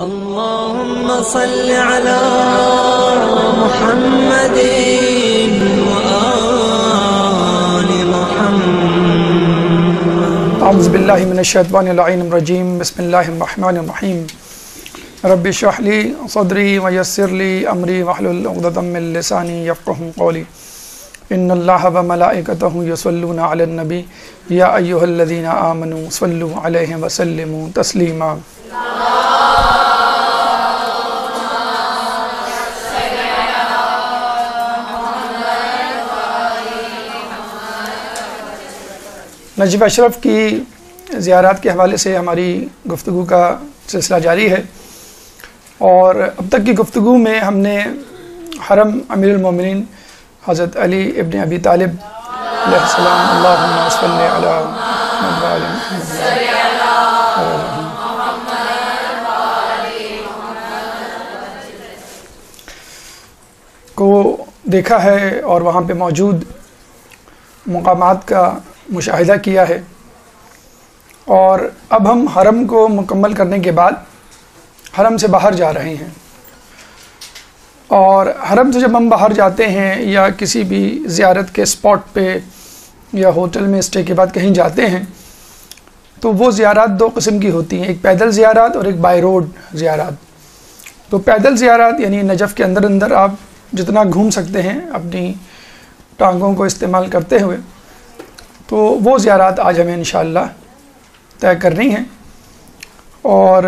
اللهم صل على محمد وآل محمد. اعوذ باللہ من الشیطان الرجیم. بسم اللہ الرحمن الرحیم. رب اشرح لی صدری ویسر لی امری واحلل عقدۃ من لسانی یفقهوا قولی. ان اللہ وملائکتہ یصلون علی النبی یا ایھا الذین آمنوا صلوا علیہ وسلموا تسلیما. نجف اشرف کی زیارات کے حوالے سے ہماری گفتگو کا سلسلہ جاری ہے، اور اب تک کی گفتگو میں ہم نے حرم امیر المومنین حضرت علی ابن ابی طالب علیہ السلام اللہم صلی علی محمد کو دیکھا ہے اور وہاں پہ موجود مقامات کا مشاہدہ کیا ہے، اور اب ہم حرم کو مکمل کرنے کے بعد حرم سے باہر جا رہے ہیں. اور حرم سے جب ہم باہر جاتے ہیں یا کسی بھی زیارت کے اسپاٹ پہ یا ہوٹل میں اسٹے کے بعد کہیں جاتے ہیں، تو وہ زیارات دو قسم کی ہوتی ہیں، ایک پیدل زیارات اور ایک بائی روڈ زیارات. تو پیدل زیارات یعنی نجف کے اندر اندر آپ جتنا گھوم سکتے ہیں اپنی ٹانگوں کو استعمال کرتے ہوئے، تو وہ زیارات آج ہمیں انشاءاللہ طے کرنی ہیں. اور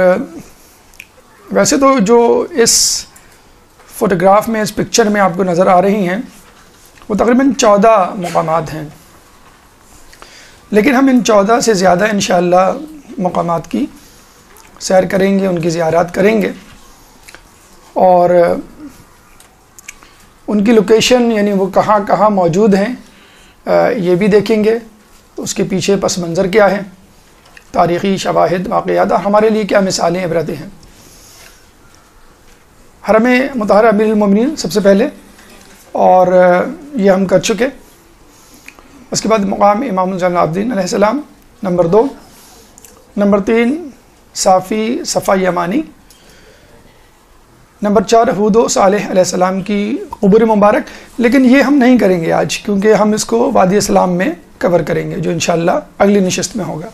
ویسے تو جو اس فوٹوگراف میں اس پکچر میں آپ کو نظر آ رہی ہیں وہ تقریباً 14 مقامات ہیں، لیکن ہم ان 14 سے زیادہ انشاءاللہ مقامات کی سیر کریں گے، ان کی زیارات کریں گے، اور ان کی لوکیشن یعنی وہ کہاں کہاں موجود ہیں یہ بھی دیکھیں گے. اس کے پیچھے پس منظر کیا ہے، تاریخی شواہد، واقعات، اور ہمارے لیے کیا مثالیں، عبرتیں ہیں. حرم مطہر امیر المومنین سب سے پہلے، اور یہ ہم کر چکے. اس کے بعد مقام امام زین العابدین علیہ السلام نمبر 2. نمبر 3 صافی صفا یمانی. نمبر 4 ہود و صالح علیہ السلام کی قبور مبارک، لیکن یہ ہم نہیں کریں گے آج، کیونکہ ہم اس کو وادی اسلام میں کور کریں گے جو انشاءاللہ اگلی نشست میں ہوگا.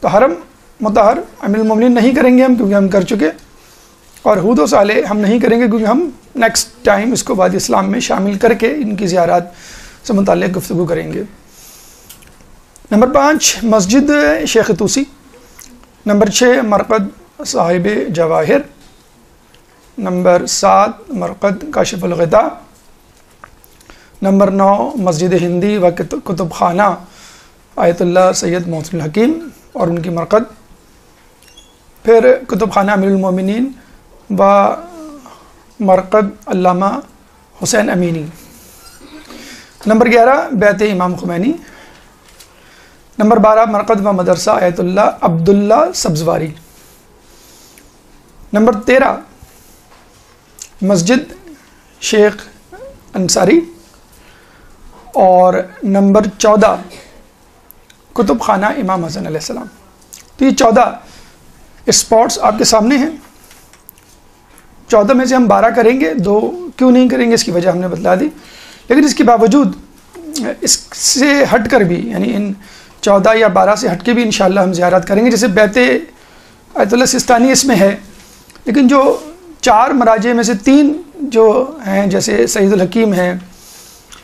تو حرم مطہر امیر المومنین نہیں کریں گے ہم، کیونکہ ہم کر چکے، اور ہود و صالح ہم نہیں کریں گے کیونکہ ہم نیکسٹ ٹائم اس کو وادی اسلام میں شامل کر کے ان کی زیارات سے متعلق گفتگو کریں گے. نمبر 5 مسجد شیخ توسی. نمبر 6 مرقد صاحب جواہر. نمبر 7 مرقد کاشف الغطاء. نمبر 9 مسجد ہندی و کتب خانہ آیت اللہ سید محسن الحکیم اور ان کی مرقد. پھر کتب خانہ امیر المومنین و مرقد علامہ حسین امینی. نمبر 11 بیت امام خمینی. نمبر 12 مرقد و مدرسہ آیت اللہ عبداللہ سبزواری. نمبر 13 مسجد شیخ انصاری. اور نمبر 14 کتب خانہ امام حسن علیہ السلام. تو یہ 14 اسپاٹس آپ کے سامنے ہیں. 14 میں سے ہم 12 کریں گے، 2 کیوں نہیں کریں گے اس کی وجہ ہم نے بتلا دی. لیکن اس کے باوجود اس سے ہٹ کر بھی، یعنی ان 14 یا 12 سے ہٹ کے بھی انشاءاللہ ہم زیارت کریں گے. جیسے بیت آیت اللہ سستانی اس میں ہے، لیکن جو 4 مراجع میں سے 3 جو ہیں، جیسے سعید الحکیم ہیں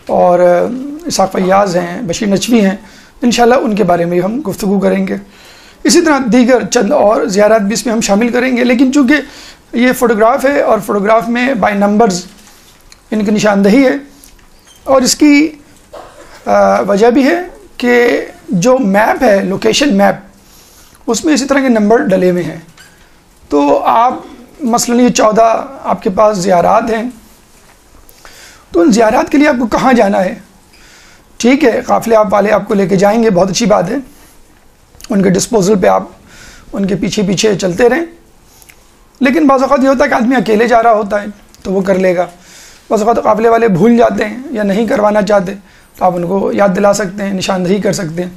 اور اسحاق فیاض ہیں، بشیر نچوی ہیں، انشاءاللہ ان کے بارے میں ہم گفتگو کریں گے. اسی طرح دیگر چند اور زیارات بھی اس میں ہم شامل کریں گے. لیکن چونکہ یہ فوٹوگراف ہے اور فوٹوگراف میں بائی نمبرز ان کی نشاندہی ہے، اور اس کی وجہ بھی ہے کہ جو میپ ہے، لوکیشن میپ، اس میں اسی طرح کے نمبر ڈلے ہوئے ہیں. تو آپ مثلاً یہ 14 آپ کے پاس زیارات ہیں، تو ان زیارات کے لیے آپ کو کہاں جانا ہے؟ ٹھیک ہے، قافلے آپ والے آپ کو لے کے جائیں گے، بہت اچھی بات ہے، ان کے ڈسپوزل پہ آپ ان کے پیچھے پیچھے چلتے رہیں. لیکن بعض اوقات یہ ہوتا ہے کہ آدمی اکیلے جا رہا ہوتا ہے تو وہ کر لے گا. بعض اوقات قافلے والے بھول جاتے ہیں یا نہیں کروانا چاہتے، تو آپ ان کو یاد دلا سکتے ہیں، نشاندہی کر سکتے ہیں.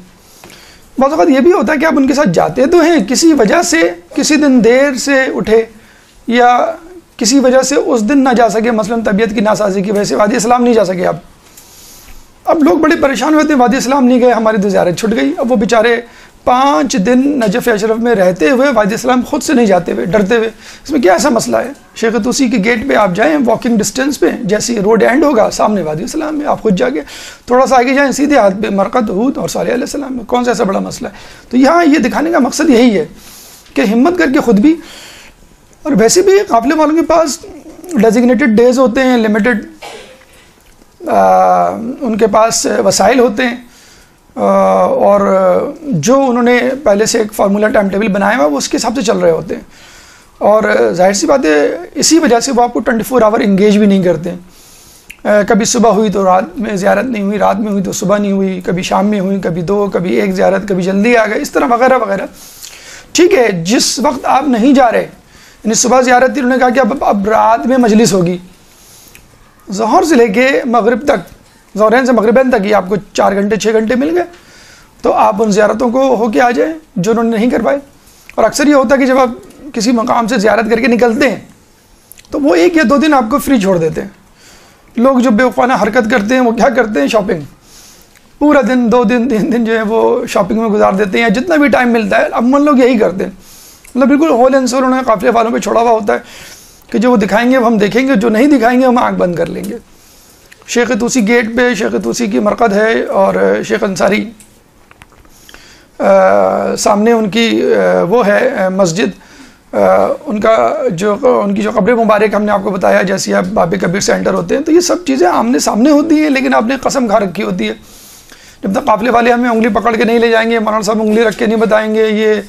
بعض اوقات یہ بھی ہوتا ہے کہ آپ ان کے ساتھ جاتے تو ہیں، کسی وجہ سے کسی دن دیر سے اٹھے یا کسی وجہ سے اس دن نہ جا سکے، مثلاً طبیعت کی ناسازی کی وجہ سے وادی اسلام نہیں جا سکے آپ. اب لوگ بڑے پریشان ہوتے ہیں، وادی اسلام نہیں گئے، ہماری تو زیارت چھٹ گئی. اب وہ بیچارے 5 دن نجف اشرف میں رہتے ہوئے وادی اسلام خود سے نہیں جاتے ہوئے، ڈرتے ہوئے. اس میں کیا ایسا مسئلہ ہے؟ شیخ طوسی کے گیٹ پہ آپ جائیں، واکنگ ڈسٹینس پہ، جیسے روڈ اینڈ ہوگا سامنے وادی اسلام میں، آپ خود جا کے تھوڑا سا آگے جائیں، سیدھے ہاتھ پہ مرقد، ہود اور صالح علیہ السلام میں. کون سا ایسا بڑا مسئلہ ہے؟ تو یہاں یہ دکھانے کا مقصد یہی ہے کہ ہمت کر کے خود بھی، اور ویسے بھی قافلے والوں کے پاس ڈیزگنیٹڈ ڈیز ہوتے ہیں، لمیٹڈ ان کے پاس وسائل ہوتے ہیں، اور جو انہوں نے پہلے سے ایک فارمولہ ٹائم ٹیبل بنایا ہوا وہ اس کے حساب سے چل رہے ہوتے ہیں. اور ظاہر سی بات ہے اسی وجہ سے وہ آپ کو 24 آور انگیج بھی نہیں کرتے. کبھی صبح ہوئی تو رات میں زیارت نہیں ہوئی، رات میں ہوئی تو صبح نہیں ہوئی، کبھی شام میں ہوئی، کبھی 2، کبھی 1 زیارت، کبھی جلدی آ گئے، اس طرح وغیرہ وغیرہ. ٹھیک ہے، جس وقت آپ نہیں جا رہے، یعنی صبح زیارت تھی، انہوں نے کہا کہ اب رات میں مجلس ہوگی، ظہر سے لے کے مغرب تک، ظہرین سے مغربین تک ہی آپ کو 4 گھنٹے 6 گھنٹے مل گئے، تو آپ ان زیارتوں کو ہو کے آ جائیں جو انہوں نے نہیں کر پائے. اور اکثر یہ ہوتا ہے کہ جب آپ کسی مقام سے زیارت کر کے نکلتے ہیں تو وہ 1 یا 2 دن آپ کو فری چھوڑ دیتے ہیں. لوگ جو بیوقوفانہ حرکت کرتے ہیں وہ کیا کرتے ہیں؟ شاپنگ. پورا دن 2 دن 3 دن جو ہے وہ شاپنگ میں گزار دیتے ہیں، جتنا بھی ٹائم ملتا ہے. عموماً لوگ یہی کرتے ہیں، مطلب بالکل ہول اینڈ سول انہوں نے قافلے والوں پہ چھوڑا ہوا ہوتا ہے کہ جو وہ دکھائیں گے وہ ہم دیکھیں گے، جو نہیں دکھائیں گے ہم آنکھ بند کر لیں گے. شیخ طوسی گیٹ پہ شیخ طوسی کی مرقد ہے، اور شیخ انصاری سامنے ان کی وہ ہے مسجد، ان کی جو قبر مبارک ہم نے آپ کو بتایا، جیسے آپ باب کبیر سے انٹر ہوتے ہیں تو یہ سب چیزیں آمنے سامنے ہوتی ہیں، لیکن آپ نے قسم کھا رکھی ہوتی ہے. جب تک قافلے والے ہمیں انگلی پکڑ کے نہیں لے جائیں گے، مولانا صاحب انگلی رکھ کے نہیں بتائیں گے یہ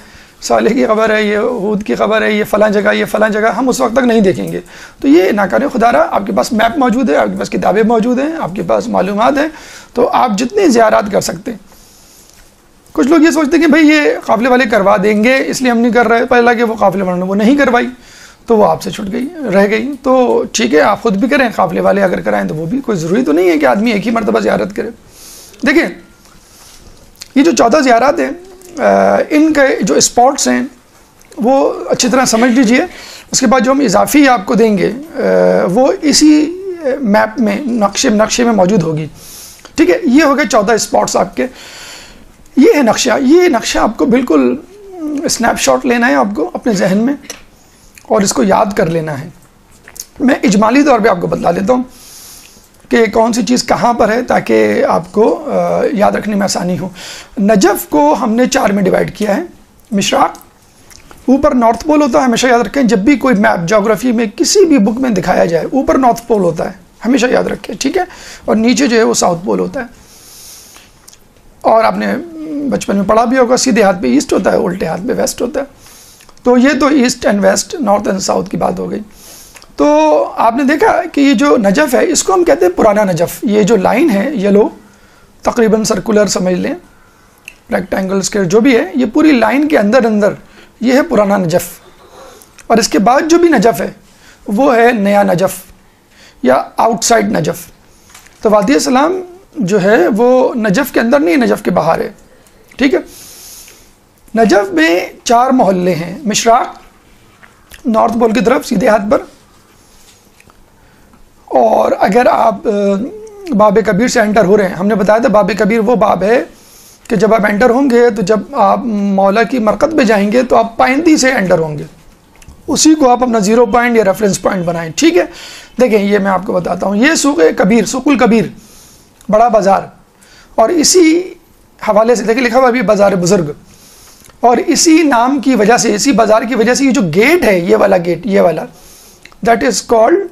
صالح کی خبر ہے، یہ ہود کی خبر ہے، یہ فلاں جگہ، یہ فلاں جگہ، ہم اس وقت تک نہیں دیکھیں گے. تو یہ ناکارِ خدا رہا. آپ کے پاس میپ موجود ہے، آپ کے پاس کتابیں موجود ہیں، آپ کے پاس معلومات ہیں، تو آپ جتنی زیارات کر سکتے ہیں. کچھ لوگ یہ سوچتے ہیں کہ بھئی یہ قافلے والے کروا دیں گے اس لیے ہم نہیں کر رہے، پہلا کہ وہ قافلے والوں نے وہ نہیں کروائی تو وہ آپ سے چھٹ گئی، رہ گئی. تو ٹھیک ہے، آپ خود بھی کریں، قافلے والے اگر کرائیں تو وہ بھی، کوئی ضروری تو نہیں ہے کہ آدمی ایک ہی مرتبہ زیارت کرے. دیکھیں یہ جو 14 زیارات ہیں، ان کے جو اسپاٹس ہیں وہ اچھی طرح سمجھ لیجئے. اس کے بعد جو ہم اضافی آپ کو دیں گے وہ اسی میپ میں نقشے میں موجود ہوگی. ٹھیک ہے، یہ ہو گئے 14 اسپاٹس آپ کے. یہ ہے نقشہ. یہ نقشہ آپ کو بالکل اسنیپ شاٹ لینا ہے آپ کو اپنے ذہن میں، اور اس کو یاد کر لینا ہے. میں اجمالی طور پہ آپ کو بتلا دیتا ہوں کہ کون سی چیز کہاں پر ہے تاکہ آپ کو یاد رکھنے میں آسانی ہو. نجف کو ہم نے 4 میں ڈیوائڈ کیا ہے. مشراق اوپر نارتھ پول ہوتا ہے، ہمیشہ یاد رکھیں. جب بھی کوئی میپ جغرافی میں کسی بھی بک میں دکھایا جائے اوپر نارتھ پول ہوتا ہے، ہمیشہ یاد رکھیں. ٹھیک ہے، اور نیچے جو ہے وہ ساؤتھ پول ہوتا ہے. اور آپ نے بچپن میں پڑھا بھی ہوگا، سیدھے ہاتھ پہ ایسٹ ہوتا ہے، الٹے ہاتھ پہ ویسٹ ہوتا ہے. تو یہ تو east and west, north and south کی بات ہو گئی. تو آپ نے دیکھا کہ یہ جو نجف ہے اس کو ہم کہتے ہیں پرانا نجف. یہ جو لائن ہے یلو، تقریباً سرکولر سمجھ لیں، ریکٹینگل اسکوائر جو بھی ہے، یہ پوری لائن کے اندر یہ ہے پرانا نجف. اور اس کے بعد جو بھی نجف ہے وہ ہے نیا نجف یا آؤٹ سائڈ نجف. تو وادی اسلام جو ہے وہ نجف کے اندر نہیں، نجف کے باہر ہے. ٹھیک ہے، نجف میں 4 محلے ہیں. مشراق نارتھ پول کی طرف سیدھے ہاتھ پر. اور اگر آپ باب کبیر سے انٹر ہو رہے ہیں، ہم نے بتایا تھا باب کبیر وہ باب ہے کہ جب آپ انٹر ہوں گے تو جب آپ مولا کی مرقد پہ جائیں گے تو آپ پائندی سے انٹر ہوں گے، اسی کو آپ اپنا 0 پوائنٹ یا ریفرنس پوائنٹ بنائیں. ٹھیک ہے، دیکھیں یہ میں آپ کو بتاتا ہوں. یہ سوق کبیر، سوق الکبیر، بڑا بازار، اور اسی حوالے سے دیکھیں لکھا ہوا بھی بازار بزرگ. اور اسی نام کی وجہ سے، اسی بازار کی وجہ سے یہ جو گیٹ ہے، یہ والا گیٹ، یہ والا، دیٹ از کالڈ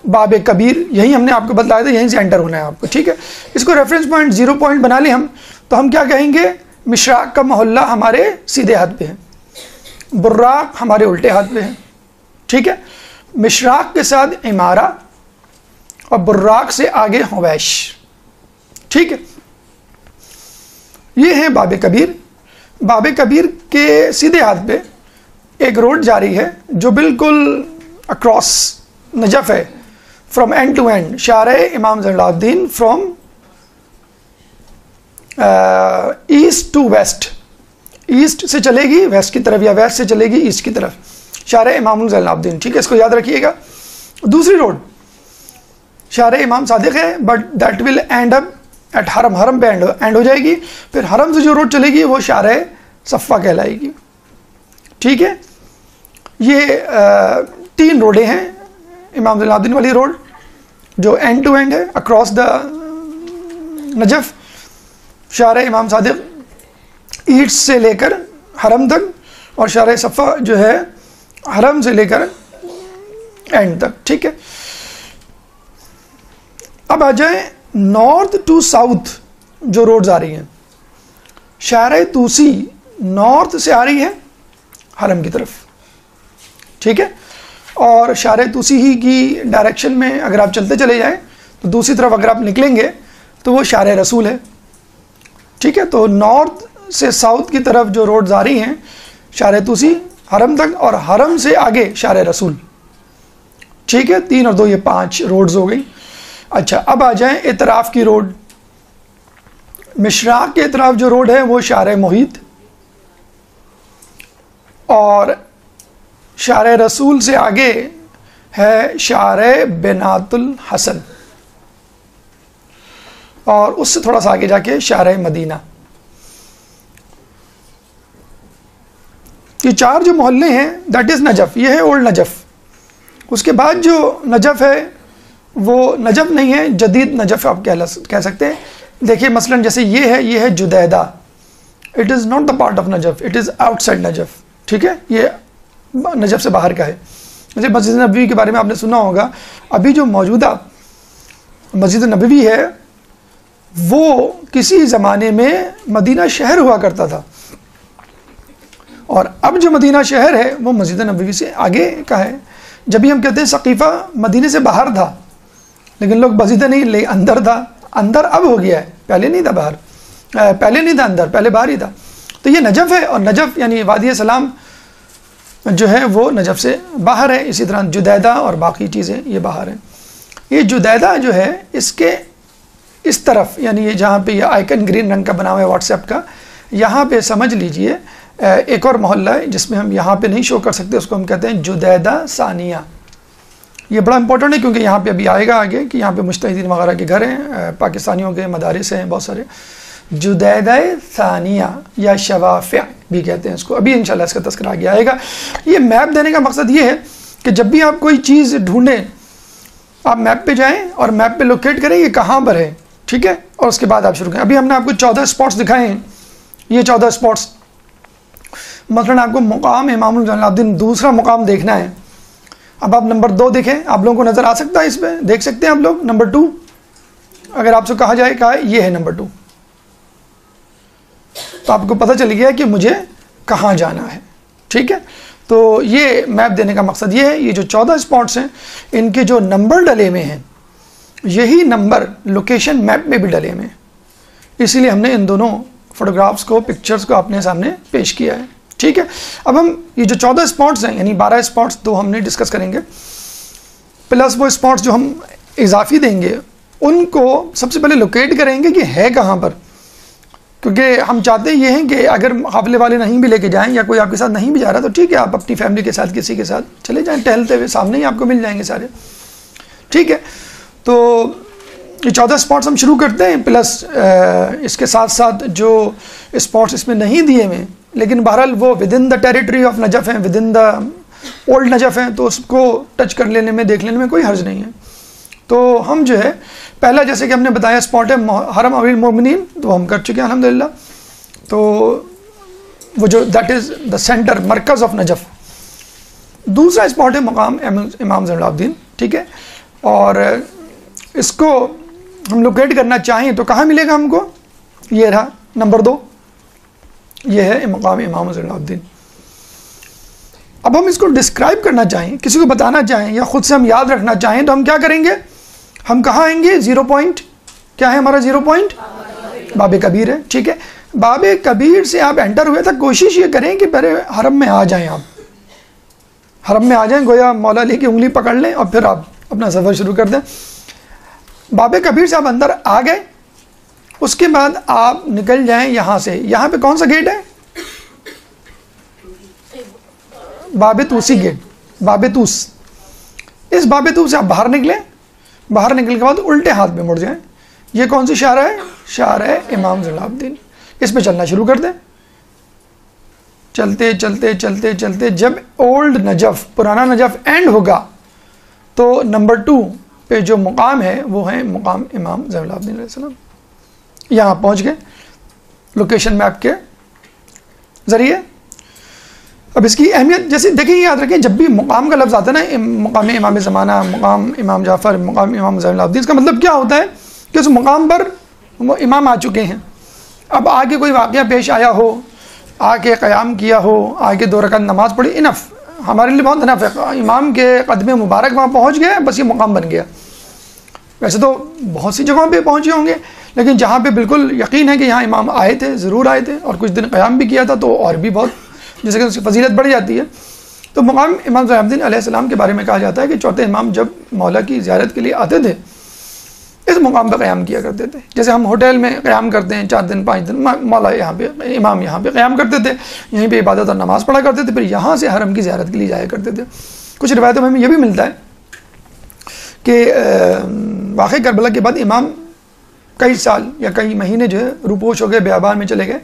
باب کبیر. یہی ہم نے آپ کو بتلایا تھا، یہیں سے انٹر ہونا ہے آپ کو. ٹھیک ہے، اس کو ریفرنس پوائنٹ 0 پوائنٹ بنا لیں ہم، تو ہم کیا کہیں گے؟ مشراق کا محلہ ہمارے سیدھے ہاتھ پہ ہے، براق ہمارے الٹے ہاتھ پہ ہے. ٹھیک ہے، مشراق کے ساتھ عمارہ اور براق سے آگے حویش. ٹھیک ہے، یہ ہے باب کبیر. باب کبیر کے سیدھے ہاتھ پہ ایک روڈ جاری ہے جو بالکل اکراس نجف ہے، فرام اینڈ ٹو اینڈ. شارع Imam Zain ul Abidin from east to west, east سے چلے گی ویسٹ کی طرف یا ویسٹ سے چلے گی ایسٹ کی طرف، شارع امام زین العابدین، ٹھیک ہے، اس کو یاد رکھیے گا. دوسری روڈ شارع امام صادق ہے but that will end up at حرم، حرم پہ اینڈ ہو جائے گی. پھر حرم سے جو روڈ چلے گی وہ شارع صفا کہلائے گی. ٹھیک ہے، یہ 3 روڈیں ہیں. امام زین العابدین والی روڈ جو اینڈ ٹو اینڈ ہے اکراس دا نجف، شارع امام صادق ایسٹ سے لے کر حرم تک، اور شارع صفا جو ہے حرم سے لے کر اینڈ تک. ٹھیک ہے، اب آ جائیں نارتھ ٹو ساؤتھ جو روڈز آ رہی ہیں. شارع توسی نارتھ سے آ رہی ہے حرم کی طرف. ٹھیک ہے، اور شارع توسی ہی کی ڈائریکشن میں اگر آپ چلتے چلے جائیں تو دوسری طرف اگر آپ نکلیں گے تو وہ شارع رسول ہے. ٹھیک ہے، تو نارتھ سے ساؤتھ کی طرف جو روڈز آ رہی ہیں شارع توسی حرم تک، اور حرم سے آگے شارع رسول. ٹھیک ہے، 3 اور 2 یہ 5 روڈز ہو گئی. اچھا، اب آ جائیں اطراف کی روڈ. مشراق کے اطراف جو روڈ ہے وہ شارع محیط، اور شارع رسول سے آگے ہے شارع بنات الحسن، اور اس سے تھوڑا سا آگے جا کے شارع مدینہ. یہ 4 جو محلے ہیں دیٹ از نجف، یہ ہے اولڈ نجف. اس کے بعد جو نجف ہے وہ نجف نہیں ہے، جدید نجف آپ کہہ سکتے ہیں. دیکھیے مثلا جیسے یہ ہے Jadida, it is not the part of Najaf, it is outside Najaf. ٹھیک ہے، یہ نجف سے باہر کا ہے. جیسے مسجد نبوی کے بارے میں آپ نے سنا ہوگا، ابھی جو موجودہ مسجد نبوی ہے وہ کسی زمانے میں مدینہ شہر ہوا کرتا تھا، اور اب جو مدینہ شہر ہے وہ مسجد نبوی سے آگے کا ہے. جب بھی ہم کہتے ہیں سقیفہ مدینے سے باہر تھا، لیکن لوگ مسجد نہیں لے اندر تھا. اندر اب ہو گیا ہے، پہلے نہیں تھا باہر، پہلے نہیں تھا اندر، پہلے باہر ہی تھا. تو یہ نجف ہے، اور نجف یعنی وادی سلام جو ہے وہ نجف سے باہر ہے. اسی طرح جدیدہ اور باقی چیزیں یہ باہر ہیں. یہ جدیدہ جو ہے اس کے اس طرف، یعنی یہ جہاں پہ یہ آئیکن گرین رنگ کا بنا ہوا ہے واٹس ایپ کا، یہاں پہ سمجھ لیجئے ایک اور محلہ ہے جس میں ہم یہاں پہ نہیں شو کر سکتے، اس کو ہم کہتے ہیں جدیدہ ثانیہ. یہ بڑا امپورٹنٹ ہے کیونکہ یہاں پہ ابھی آئے گا آگے کہ یہاں پہ مجتہدین وغیرہ کے گھر ہیں، پاکستانیوں کے مدارس ہیں بہت سارے. جدیدہ ثانیہ یا شوافع بھی کہتے ہیں اس کو، ابھی انشاءاللہ اس کا تذکرہ آگے آئے گا. یہ میپ دینے کا مقصد یہ ہے کہ جب بھی آپ کوئی چیز ڈھونڈیں آپ میپ پہ جائیں اور میپ پہ لوکیٹ کریں یہ کہاں پر ہے. ٹھیک ہے، اور اس کے بعد آپ شروع کریں. ابھی ہم نے آپ کو 14 اسپاٹس دکھائے ہیں. یہ 14 اسپاٹس مثلا آپ کو مقام امام زین العابدین دوسرا مقام دیکھنا ہے. اب آپ نمبر 2 دیکھیں، آپ لوگوں کو نظر آ سکتا ہے، اس پہ دیکھ سکتے ہیں آپ لوگ. نمبر 2 اگر آپ سے کہا جائے کہا ہے یہ ہے نمبر 2، تو آپ کو پتہ چل گیا کہ مجھے کہاں جانا ہے. ٹھیک ہے، تو یہ میپ دینے کا مقصد یہ ہے. یہ جو 14 اسپاٹس ہیں ان کے جو نمبر ڈلے ہوئے ہیں یہی نمبر لوکیشن میپ میں بھی ڈلے ہوئے ہیں، اسی لیے ہم نے ان دونوں فوٹوگرافس کو پکچرز کو اپنے سامنے پیش کیا ہے. ٹھیک ہے، اب ہم یہ جو 14 اسپاٹس ہیں یعنی 12 اسپاٹس تو ہم نے ڈسکس کریں گے، پلس وہ اسپاٹس جو ہم اضافی دیں گے ان کو سب سے پہلے لوکیٹ کریں گے کہ ہے کہاں پر. کیونکہ ہم چاہتے یہ ہیں کہ اگر قافلے والے نہیں بھی لے کے جائیں یا کوئی آپ کے ساتھ نہیں بھی جا رہا تو ٹھیک ہے، آپ اپنی فیملی کے ساتھ کسی کے ساتھ چلے جائیں ٹہلتے ہوئے، سامنے ہی آپ کو مل جائیں گے سارے. ٹھیک ہے، تو یہ 14 اسپاٹس ہم شروع کرتے ہیں، پلس اس کے ساتھ ساتھ جو اسپاٹس اس میں نہیں دیے ہوئے لیکن بہرحال وہ within the territory of Najaf ہیں، within the old Najaf ہیں، تو اس کو ٹچ کر لینے میں دیکھ لینے میں کوئی حرج نہیں ہے. تو ہم جو ہے پہلا جیسے کہ ہم نے بتایا اسپاٹ ہے حرم امیر المومنین، تو ہم کر چکے ہیں الحمدللہ. تو وہ جو دیٹ از دا سینٹر، مرکز آف نجف. دوسرا اسپاٹ ہے مقام امام زین العابدین. ٹھیک ہے، اور اس کو ہم لوکیٹ کرنا چاہیں تو کہاں ملے گا ہم کو؟ یہ رہا نمبر 2، یہ ہے مقام امام زین العابدین. اب ہم اس کو ڈسکرائب کرنا چاہیں، کسی کو بتانا چاہیں یا خود سے ہم یاد رکھنا چاہیں تو ہم کیا کریں گے؟ ہم کہاں آئیں گے؟ 0 پوائنٹ کیا ہے ہمارا 0 پوائنٹ؟ باب کبیر ہے. ٹھیک ہے، باب کبیر سے آپ انٹر ہوئے تک کوشش یہ کریں کہ پہلے حرم میں آ جائیں. آپ حرم میں آ جائیں، گویا مولا علی کی انگلی پکڑ لیں اور پھر آپ اپنا سفر شروع کر دیں. باب کبیر سے آپ اندر آ گئے اس کے بعد آپ نکل جائیں یہاں سے. یہاں پہ کون سا گیٹ ہے؟ باب طوسی گیٹ, باب طوس. اس باب طوس سے آپ باہر نکلیں. باہر نکلنے کے بعد الٹے ہاتھ پہ مڑ جائیں. یہ کون سی شارع ہے؟ شارع امام زین العابدین. اس پہ چلنا شروع کر دیں. چلتے چلتے چلتے چلتے جب اولڈ نجف, پرانا نجف اینڈ ہوگا تو نمبر 2 پہ جو مقام ہے وہ ہے مقام امام زین العابدین علیہ السلام. یہاں پہنچ گئے لوکیشن میپ کے ذریعے. اب اس کی اہمیت جیسے دیکھیں, یاد رکھیں جب بھی مقام کا لفظ آتا ہے نا, مقام امام زمانہ, مقام امام جعفر, مقام امام زین العابدین, اس کا مطلب کیا ہوتا ہے کہ اس مقام پر وہ امام آ چکے ہیں. اب آگے کوئی واقعہ پیش آیا ہو, آ کے قیام کیا ہو, آ کے 2 رکعت نماز پڑھی, انف, ہمارے لیے بہت انف ہے. امام کے قدم مبارک وہاں پہنچ گئے, بس یہ مقام بن گیا. ویسے تو بہت سی جگہوں پہ پہنچے ہوں گے, لیکن جہاں پہ بالکل یقین ہے کہ یہاں امام آئے تھے, ضرور آئے تھے, اور کچھ دن قیام بھی کیا تھا, تو اور بھی بہت جیسے کہ اس کی فضیلت بڑھ جاتی ہے. تو مقام امام زین العابدین علیہ السلام کے بارے میں کہا جاتا ہے کہ چوتھے امام جب مولا کی زیارت کے لیے آتے تھے اس مقام پہ قیام کیا کرتے تھے. جیسے ہم ہوٹل میں قیام کرتے ہیں 4 دن 5 دن, مولا یہاں پہ, امام یہاں پہ قیام کرتے تھے, یہیں پہ عبادت اور نماز پڑھا کرتے تھے, پھر یہاں سے حرم کی زیارت کے لیے جایا کرتے تھے. کچھ روایتوں میں ہمیں یہ بھی ملتا ہے کہ واقع کربلا کے بعد امام کئی سال یا کئی مہینے جو ہے روپوش ہو گئے, بیابان میں چلے گئے,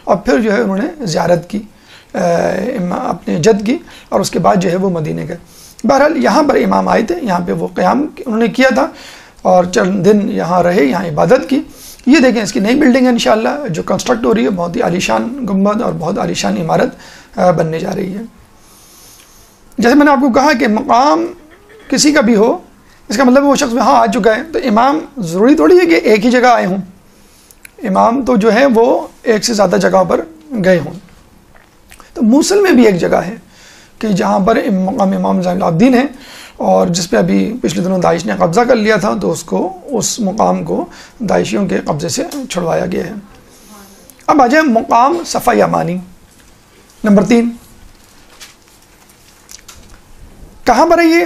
اور پھر جو ہے انہوں نے زیارت کی اپنے جد کی, اور اس کے بعد جو ہے وہ مدینے گئے. بہرحال یہاں پر امام آئے تھے, یہاں پہ وہ قیام انہوں نے کیا تھا, اور چند دن یہاں رہے, یہاں عبادت کی. یہ دیکھیں اس کی نئی بلڈنگ ہے انشاءاللہ جو کنسٹرکٹ ہو رہی ہے, بہت ہی عالیشان گنبد اور بہت عالیشان عمارت بننے جا رہی ہے. جیسے میں نے آپ کو کہا کہ مقام کسی کا بھی ہو, اس کا مطلب وہ شخص وہاں آ چکا ہے, تو امام ضروری تھوڑی ہے کہ ایک ہی جگہ آئے ہوں. امام تو جو ہے وہ ایک سے زیادہ جگہوں پر گئے ہوں. تو موصل میں بھی ایک جگہ ہے کہ جہاں پر مقام امام زین العابدین ہے, اور جس پہ ابھی پچھلے دنوں داعش نے قبضہ کر لیا تھا, تو اس مقام کو داعشیوں کے قبضے سے چھڑوایا گیا ہے. اب آ جائیں مقام صفا یمانی نمبر 3. کہاں پر ہے یہ؟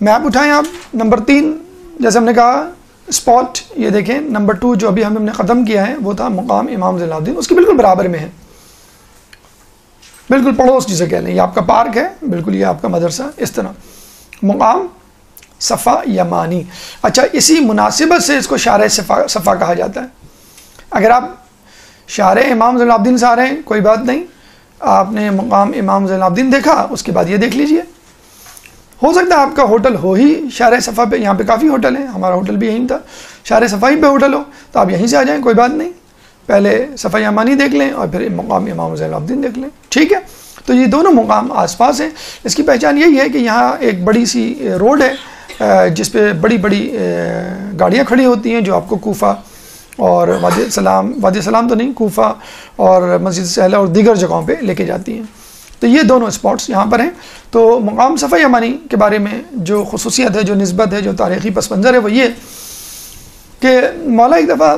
میپ اٹھائیں آپ. نمبر 3 جیسے ہم نے کہا اسپاٹ, یہ دیکھیں نمبر 2 جو ابھی ہم نے ختم کیا ہے وہ تھا مقام امام زین العابدین, اس کے بالکل برابر میں ہے, بالکل پڑوس جسے کہہ لیں. یہ آپ کا پارک ہے, بالکل یہ آپ کا مدرسہ, اس طرح مقام صفا یمانی. اچھا, اسی مناسبت سے اس کو شارع صفا کہا جاتا ہے. اگر آپ شارع امام زین العابدین سے آ رہے ہیں کوئی بات نہیں, آپ نے مقام امام زین العابدین دیکھا, اس کے بعد یہ دیکھ لیجئے. ہو سکتا ہے آپ کا ہوٹل ہو ہی شارع صفا پہ, یہاں پہ کافی ہوٹل ہیں, ہمارا ہوٹل بھی یہیں تھا, شارع صفا ہی پہ ہوٹل ہو, تو آپ یہیں سے آ جائیں, کوئی بات نہیں. پہلے صفا یمانی دیکھ لیں اور پھر مقام امام زین العابدین دیکھ لیں, ٹھیک ہے. تو یہ دونوں مقام آس پاس ہیں. اس کی پہچان یہی ہے کہ یہاں ایک بڑی سی روڈ ہے جس پہ بڑی بڑی گاڑیاں کھڑی ہوتی ہیں, جو آپ کو کوفہ اور وادی السلام تو نہیں, کوفہ اور مسجد سہلہ اور دیگر جگہوں پہ لے کے جاتی ہیں. تو یہ دونوں اسپاٹس یہاں پر ہیں. تو مقام صفا یمانی کے بارے میں جو خصوصیت ہے, جو نسبت ہے, جو تاریخی پس منظر ہے, وہ یہ کہ مولا ایک دفعہ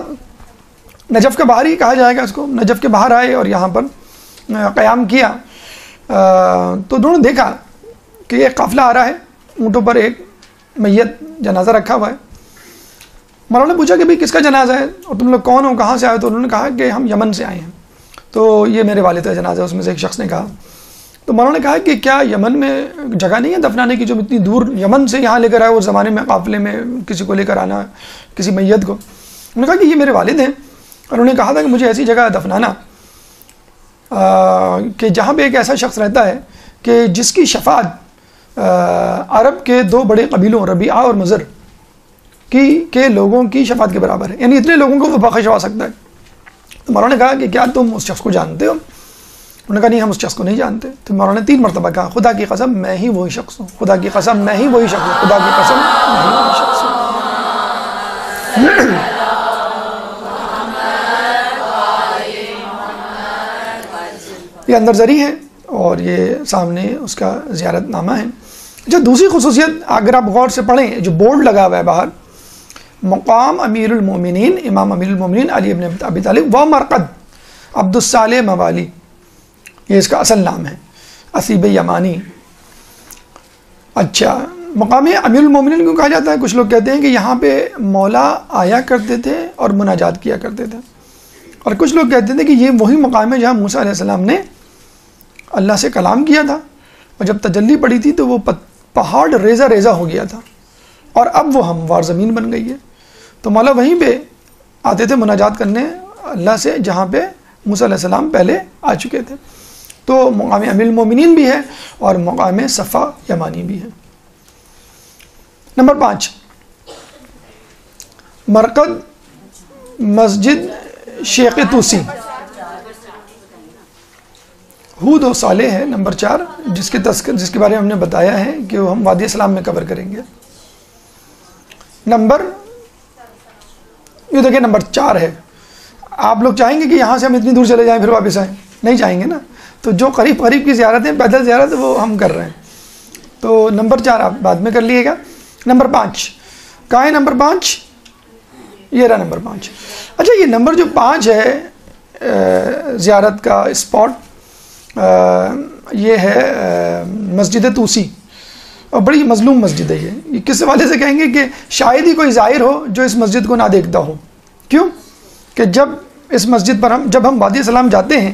نجف کے باہر ہی کہا جائے گا اس کو, نجف کے باہر آئے اور یہاں پر قیام کیا. تو انہوں نے دیکھا کہ ایک قافلہ آ رہا ہے, اونٹوں پر ایک میت جنازہ رکھا ہوا ہے. مولانا نے پوچھا کہ بھئی کس کا جنازہ ہے اور تم لوگ کون ہو, کہاں سے آئے؟ تو انہوں نے کہا کہ ہم یمن سے آئے ہیں. تو یہ میرے والد کا جنازہ ہے, اس میں سے ایک شخص نے کہا. تو مولانا نے کہا کہ کیا یمن میں جگہ نہیں ہے دفنانے کی, جو اتنی دور یمن سے یہاں لے کر آئے, اس زمانے میں قافلے میں کسی کو لے کر آنا, کسی میت کو. انہوں نے کہا کہ یہ میرے والد ہیں, اور انہوں نے کہا تھا کہ مجھے ایسی جگہ دفنانا کہ جہاں پہ ایک ایسا شخص رہتا ہے کہ جس کی شفاعت عرب کے 2 بڑے قبیلوں ربیعہ اور مضر کے لوگوں کی شفاعت کے برابر ہے, یعنی اتنے لوگوں کو وہ بخشوا سکتا ہے. تو مولانا نے کہا کہ کیا تم اس شخص کو جانتے ہو؟ انہوں نے کہا نہیں, ہم اس شخص کو نہیں جانتے. تو مولانا نے 3 مرتبہ کہا خدا کی قسم میں ہی وہی شخص ہوں, خدا کی قسم میں ہی وہی شخص ہوں, خدا کی قسم میں ہی وہی شخص ہوں. یہ اندر زری ہے اور یہ سامنے اس کا زیارت نامہ ہے. جو دوسری خصوصیت اگر آپ غور سے پڑھیں, جو بورڈ لگا ہوا ہے باہر, مقام امیر المومنین امام امیر المومنین علی ابن ابی طالب و مرقد عبد الصالح موالی, یہ اس کا اصل نام ہے, اسیب یمانی. اچھا, مقام امیر المومنین کیوں کہا جاتا ہے؟ کچھ لوگ کہتے ہیں کہ یہاں پہ مولا آیا کرتے تھے اور مناجات کیا کرتے تھے، اور کچھ لوگ کہتے تھے کہ یہ وہی مقام ہے جہاں موسیٰ علیہ السلام نے اللہ سے کلام کیا تھا، اور جب تجلی پڑی تھی تو وہ پہاڑ ریزہ ریزہ ہو گیا تھا، اور اب وہ ہموار زمین بن گئی ہے۔ تو مولا وہیں پہ آتے تھے مناجات کرنے اللہ سے، جہاں پہ موسیٰ علیہ السلام پہلے آ چکے تھے۔ تو مقام امیر المومنین بھی ہے اور مقام صفا یمانی بھی ہے۔ نمبر 5، مرقد مسجد شیخ توسی، ہود و صالح ہے نمبر 4، جس کے بارے میں ہم نے بتایا ہے کہ وہ ہم وادی اسلام میں کور کریں گے۔ یہ دیکھیں نمبر 4 ہے۔ آپ لوگ چاہیں گے کہ یہاں سے ہم اتنی دور چلے جائیں پھر واپس آئیں؟ نہیں چاہیں گے نا، تو جو قریب قریب کی زیارتیں پیدل زیارت وہ ہم کر رہے ہیں۔ تو نمبر 4 آپ بعد میں کر لیے گا۔ نمبر 5 کہاں ہے؟ نمبر 5 یہ رہا نمبر 5۔ اچھا، یہ نمبر جو 5 ہے زیارت کا اسپاٹ، یہ ہے مسجد توسی، اور بڑی مظلوم مسجد ہے یہ کس حوالے سے کہیں گے کہ شاید ہی کوئی زائر ہو جو اس مسجد کو نہ دیکھتا ہو۔ کیوں کہ جب اس مسجد پر جب ہم وادی السلام جاتے ہیں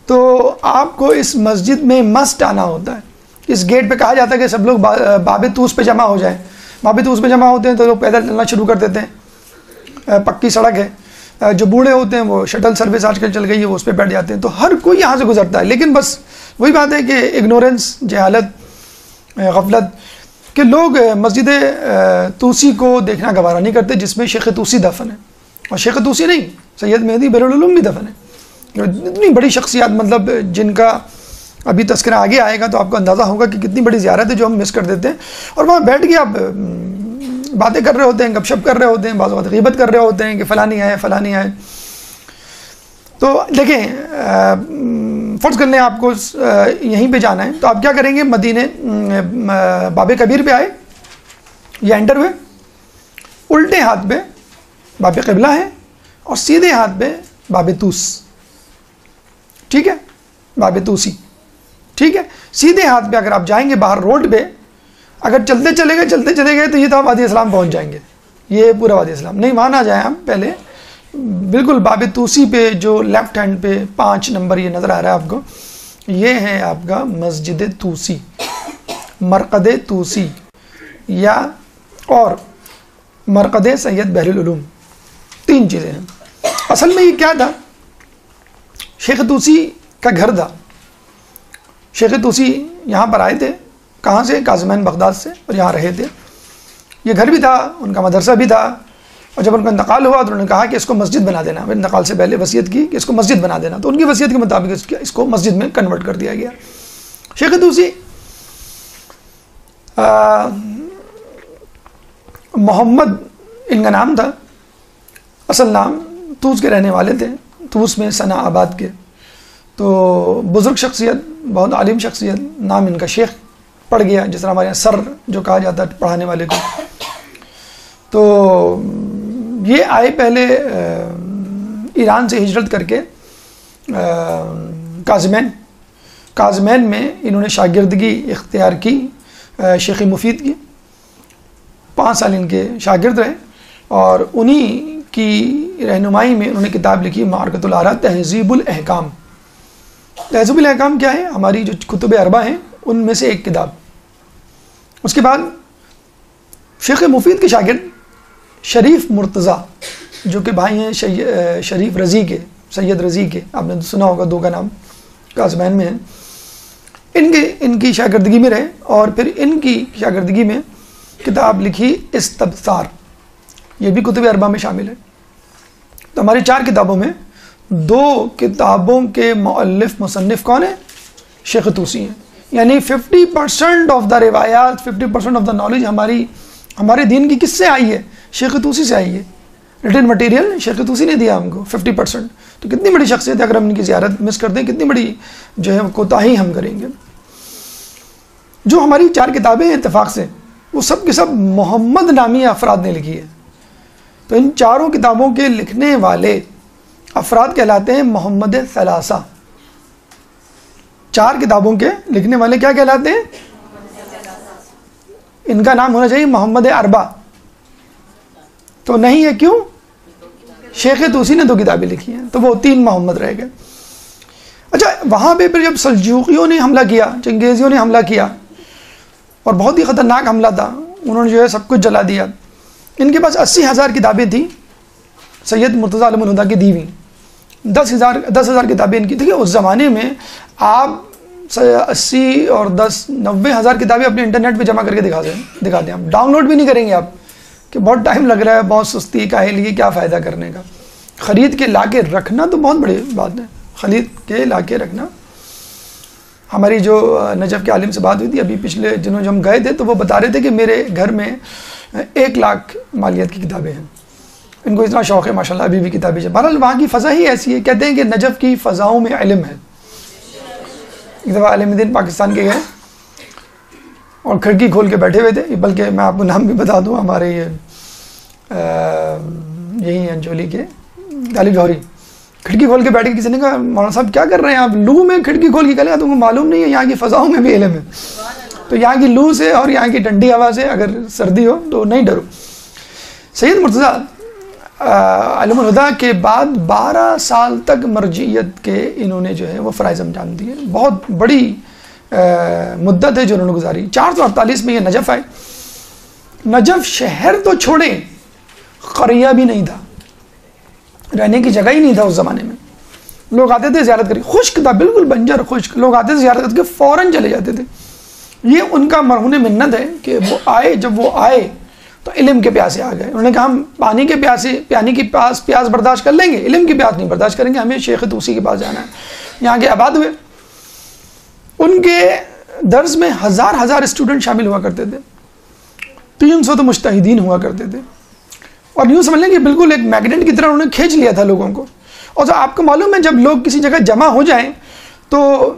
تو آپ کو اس مسجد میں مسٹ آنا ہوتا ہے۔ اس گیٹ پہ کہا جاتا ہے کہ سب لوگ باب طوس پہ جمع ہو جائیں۔ باب طوس پہ جمع ہوتے ہیں تو لوگ پیدل چلنا شروع کر دیتے ہیں، پکی سڑک ہے، جو بوڑھے ہوتے ہیں وہ شٹل سروس آج کل چل گئی ہے، وہ اس پہ بیٹھ جاتے ہیں، تو ہر کوئی یہاں سے گزرتا ہے۔ لیکن بس وہی بات ہے کہ اگنورنس، جہالت، غفلت، کہ لوگ مسجد توسی کو دیکھنا گوارا نہیں کرتے جس میں شیخ توسی دفن ہے۔ اور شیخ توسی نہیں، سید مہدی بحر العلوم بھی دفن ہے۔ اتنی بڑی شخصیات، مطلب جن کا ابھی تذکرہ آگے آئے گا تو آپ کو اندازہ ہوگا کہ کتنی بڑی زیارت ہے جو ہم مس کر دیتے ہیں۔ اور وہاں بیٹھ کے آپ باتیں کر رہے ہوتے ہیں، گپ شپ کر رہے ہوتے ہیں، بعض اوقات غیبت کر رہے ہوتے ہیں کہ فلاں نہیں آئے فلاں نہیں آئے۔ تو دیکھیں، فرض کر لیں آپ کو یہیں پہ جانا ہے تو آپ کیا کریں گے؟ مدینے باب کبیر پہ آئے یا انٹر ہوئے، الٹے ہاتھ پہ باب قبلہ ہے اور سیدھے ہاتھ پہ باب طوس، ٹھیک ہے، باب طوسی، ٹھیک ہے۔ سیدھے ہاتھ پہ اگر آپ جائیں گے باہر روڈ پہ، اگر چلتے چلے گئے تو یہ تو آپ وادی اسلام پہنچ جائیں گے، یہ پورا وادی اسلام نہیں، وہاں نہ جائیں آپ، پہلے بالکل باب طوسی پہ جو لیفٹ ہینڈ پہ 5 نمبر یہ نظر آ رہا ہے آپ کو، یہ ہے آپ کا مسجد توسی، مرقد توسی، یا اور مرقد سید بحر العلوم، 3 چیزیں ہیں۔ اصل میں یہ کیا تھا؟ شیخ توسی کا گھر تھا۔ شیخ توسی یہاں پر آئے تھے، کہاں سے؟ کاظمین بغداد سے، اور یہاں رہے تھے۔ یہ گھر بھی تھا، ان کا مدرسہ بھی تھا، اور جب ان کا انتقال ہوا تو انہوں نے کہا کہ اس کو مسجد بنا دینا، انتقال سے پہلے وصیت کی کہ اس کو مسجد بنا دینا، تو ان کی وصیت کے مطابق اس کو مسجد میں کنورٹ کر دیا گیا۔ شیخ توسی محمد ان کا نام تھا، اصل نام، طوس کے رہنے والے تھے، طوس میں ثنا آباد کے۔ تو بزرگ شخصیت، بہت عالم شخصیت، نام ان کا شیخ پڑ گیا، جس طرح ہمارے یہاں سر جو کہا جاتا ہے پڑھانے والے کو۔ تو یہ آئے پہلے ایران سے ہجرت کر کے کاظمین میں انہوں نے شاگردگی اختیار کی، شیخ مفید کی، 5 سال ان کے شاگرد رہے، اور انہی کی رہنمائی میں انہوں نے کتاب لکھی معرکۃ الآراء، تہذیب الاحکام۔ تہذیب الاحکام کیا ہے؟ ہماری جو کتب 4 ہیں ان میں سے ایک کتاب۔ اس کے بعد شیخ مفید کے شاگرد شریف مرتضیٰ، جو کہ بھائی ہیں شریف رضی کے، سید رضی کے، آپ نے سنا ہوگا 2 کا نام، کاظمین میں ہیں، ان کی شاگردگی میں رہے، اور پھر ان کی شاگردگی میں کتاب لکھی استبصار، یہ بھی کتب 4 میں شامل ہے۔ تو ہماری 4 کتابوں میں 2 کتابوں کے مؤلف مصنف کون ہیں؟ شیخ توسی ہیں۔ یعنی 50% آف دا روایات، 50% آف دا نالج ہمارے دین کی کس سے آئی ہے؟ شیخ توسی سے آئی ہے۔ ریٹن مٹیریل شیخ توسی نے دیا ہم کو 50%۔ تو کتنی بڑی شخصیت ہے، اگر ہم ان کی زیارت مس کرتے ہیں کتنی بڑی جو ہے کوتاہی ہم کریں گے۔ جو ہماری 4 کتابیں ہیں اتفاق سے، وہ سب کے سب محمد نامی افراد نے لکھی ہے۔ تو ان 4 کتابوں کے لکھنے والے افراد کہلاتے ہیں محمد ثلاثہ۔ 4 کتابوں کے لکھنے والے کیا کہلاتے ہیں؟ ان کا نام ہونا چاہیے محمد اربا، تو نہیں ہے، کیوں؟ شیخ طوسی نے 2 کتابیں لکھی ہیں، تو وہ 3 محمد رہ گئے۔ اچھا وہاں پہ پھر جب سلجوقیوں نے حملہ کیا، چنگیزیوں نے حملہ کیا، اور بہت ہی خطرناک حملہ تھا، انہوں نے جو ہے سب کچھ جلا دیا۔ ان کے پاس 80,000 کتابیں تھیں سید مرتضیٰ عالم الہدیٰ کی دی ہوئی، 10,000 کتابیں ان کی۔ دیکھیے اس زمانے میں آپ 80 اور 10 90,000 کتابیں اپنے انٹرنیٹ پہ جمع کر کے دکھا دیں، آپ ڈاؤن لوڈ بھی نہیں کریں گے آپ، کہ بہت ٹائم لگ رہا ہے، بہت سستی کاہلی، کیا فائدہ کرنے کا۔ خرید کے لا کے رکھنا تو بہت بڑی بات ہے، خرید کے لا کے رکھنا۔ ہماری جو نجف کے عالم سے بات ہوئی تھی ابھی پچھلے دنوں جو ہم گئے تھے، تو وہ بتا رہے تھے کہ میرے گھر میں 1 لاکھ مالیت کی کتابیں ہیں، ان کو اتنا شوق ہے ماشاءاللہ ابھی بھی کتابیں۔ بہرحال وہاں کی فضا ہی ایسی ہے، کہتے ہیں کہ نجف کی فضاؤں میں علم ہے۔ ایک دفعہ عالم دین پاکستان کے گئے اور کھڑکی کھول کے بیٹھے ہوئے تھے، بلکہ میں آپ کو نام بھی بتا دوں، ہمارے یہی ہیں انجولی کے طالب جوہری، کھڑکی کھول کے بیٹھ کے کسی نے کہا مولانا صاحب کیا کر رہے ہیں آپ، لو میں کھڑکی کھول کے کہا تم کو معلوم نہیں ہے یہاں کی فضاؤں میں بھی علم ہے، تو یہاں کی لو سے اور یہاں کی ٹھنڈی ہوا سے اگر سردی ہو تو نہیں ڈرو۔ سید مرتضیٰ عالم الہدیٰ کے بعد 12 سال تک مرجعیت کے انہوں نے جو ہے وہ فرائض انجام دیے، بہت بڑی مدت ہے جو انہوں نے گزاری۔ 448 میں یہ نجف آئے۔ نجف شہر تو چھوڑیں، قریہ بھی نہیں تھا، رہنے کی جگہ ہی نہیں تھا اس زمانے میں۔ لوگ آتے تھے زیارت کر، خشک تھا بالکل بنجر خشک، لوگ آتے تھے زیارت کر کے فوراً چلے جاتے تھے۔ یہ ان کا مرہون منت ہے کہ وہ آئے، جب وہ آئے تو علم کے پیاسے آ گئے۔ انہوں نے کہا ہم پانی کے پیاس برداشت کر لیں گے، علم کی پیاس نہیں برداشت کریں گے، ہمیں شیخ طوسی کے پاس جانا ہے۔ یہاں کے آباد ہوئے، ان کے درس میں ہزار اسٹوڈنٹ شامل ہوا کرتے تھے، 300 تو مجتہدین ہوا کرتے تھے، اور یوں سمجھ لیں کہ بالکل ایک میگنیٹ کی طرح انہوں نے کھینچ لیا تھا لوگوں کو۔ اور آپ کو معلوم ہے جب لوگ کسی جگہ جمع ہو جائیں تو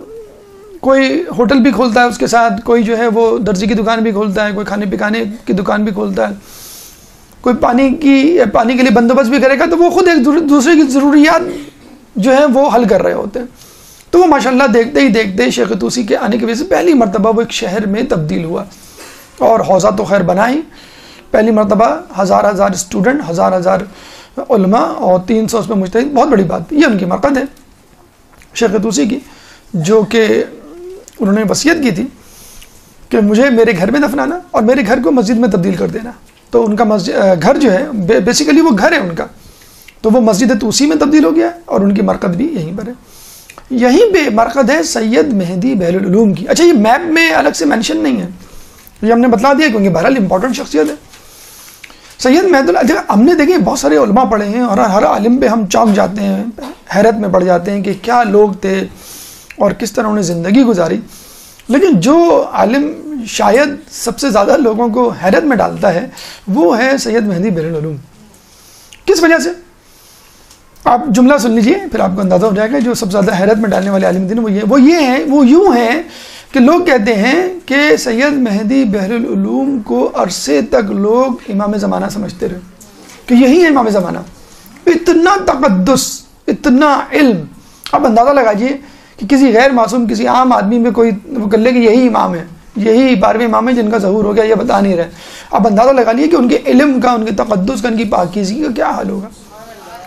کوئی ہوٹل بھی کھولتا ہے اس کے ساتھ، کوئی جو ہے وہ درزی کی دکان بھی کھولتا ہے، کوئی کھانے پکانے کی دکان بھی کھولتا ہے، کوئی پانی کے لیے بندوبست بھی کرے گا، تو وہ خود ایک دوسرے کی ضروریات جو ہے وہ حل کر رہے ہوتے ہیں۔ تو وہ ماشاءاللہ دیکھتے ہی دیکھتے شیخ طوسی کے آنے کی وجہ سے پہلی مرتبہ وہ ایک شہر میں تبدیل ہوا، اور حوزہ تو خیر بنائی، پہلی مرتبہ ہزار اسٹوڈنٹ، ہزار علماء اور 300 اس میں مجتہد، بہت بڑی بات۔ یہ ان کی مرقد ہے شیخ طوسی کی، جو کہ انہوں نے وصیت کی تھی کہ مجھے میرے گھر میں دفنانا اور میرے گھر کو مسجد میں تبدیل کر دینا۔ تو ان کا گھر جو ہے بیسیکلی وہ گھر ہے ان کا، تو وہ مسجد طوسی میں تبدیل ہو گیا، اور ان کی مرقد بھی یہیں پر ہے۔ یہیں پہ مرقد ہے سید مہدی بحر العلوم کی۔ اچھا یہ میپ میں الگ سے مینشن نہیں ہے، یہ ہم نے بتلا دیا کیونکہ بہرحال امپورٹنٹ شخصیت ہے سید مہدی اللہ۔ ہم نے دیکھیں بہت سارے علماء پڑھے ہیں، اور ہر عالم پہ ہم چونک جاتے ہیں، حیرت میں پڑ جاتے ہیں کہ کیا لوگ تھے اور کس طرح انہوں نے زندگی گزاری، لیکن جو عالم شاید سب سے زیادہ لوگوں کو حیرت میں ڈالتا ہے وہ ہے سید مہدی بحر العلوم۔ کس وجہ سے؟ آپ جملہ سن لیجئے پھر آپ کو اندازہ ہو جائے گا۔ جو سب سے زیادہ حیرت میں ڈالنے والے عالم دین وہ یوں ہیں کہ لوگ کہتے ہیں کہ سید مہدی بحر العلوم کو عرصے تک لوگ امام زمانہ سمجھتے رہے، کہ یہی ہے امام زمانہ۔ اتنا تقدس، اتنا علم، آپ اندازہ لگائیے کہ کسی غیر معصوم، کسی عام آدمی میں کوئی وہ کر لے کہ یہی امام ہے، یہی 12ویں امام ہے جن کا ظہور ہو گیا، یہ بتا نہیں رہے۔ آپ اندازہ لگا لیے کہ ان کے علم کا، ان کے تقدس کا، ان کی پاکیزگی کا کیا حال ہوگا۔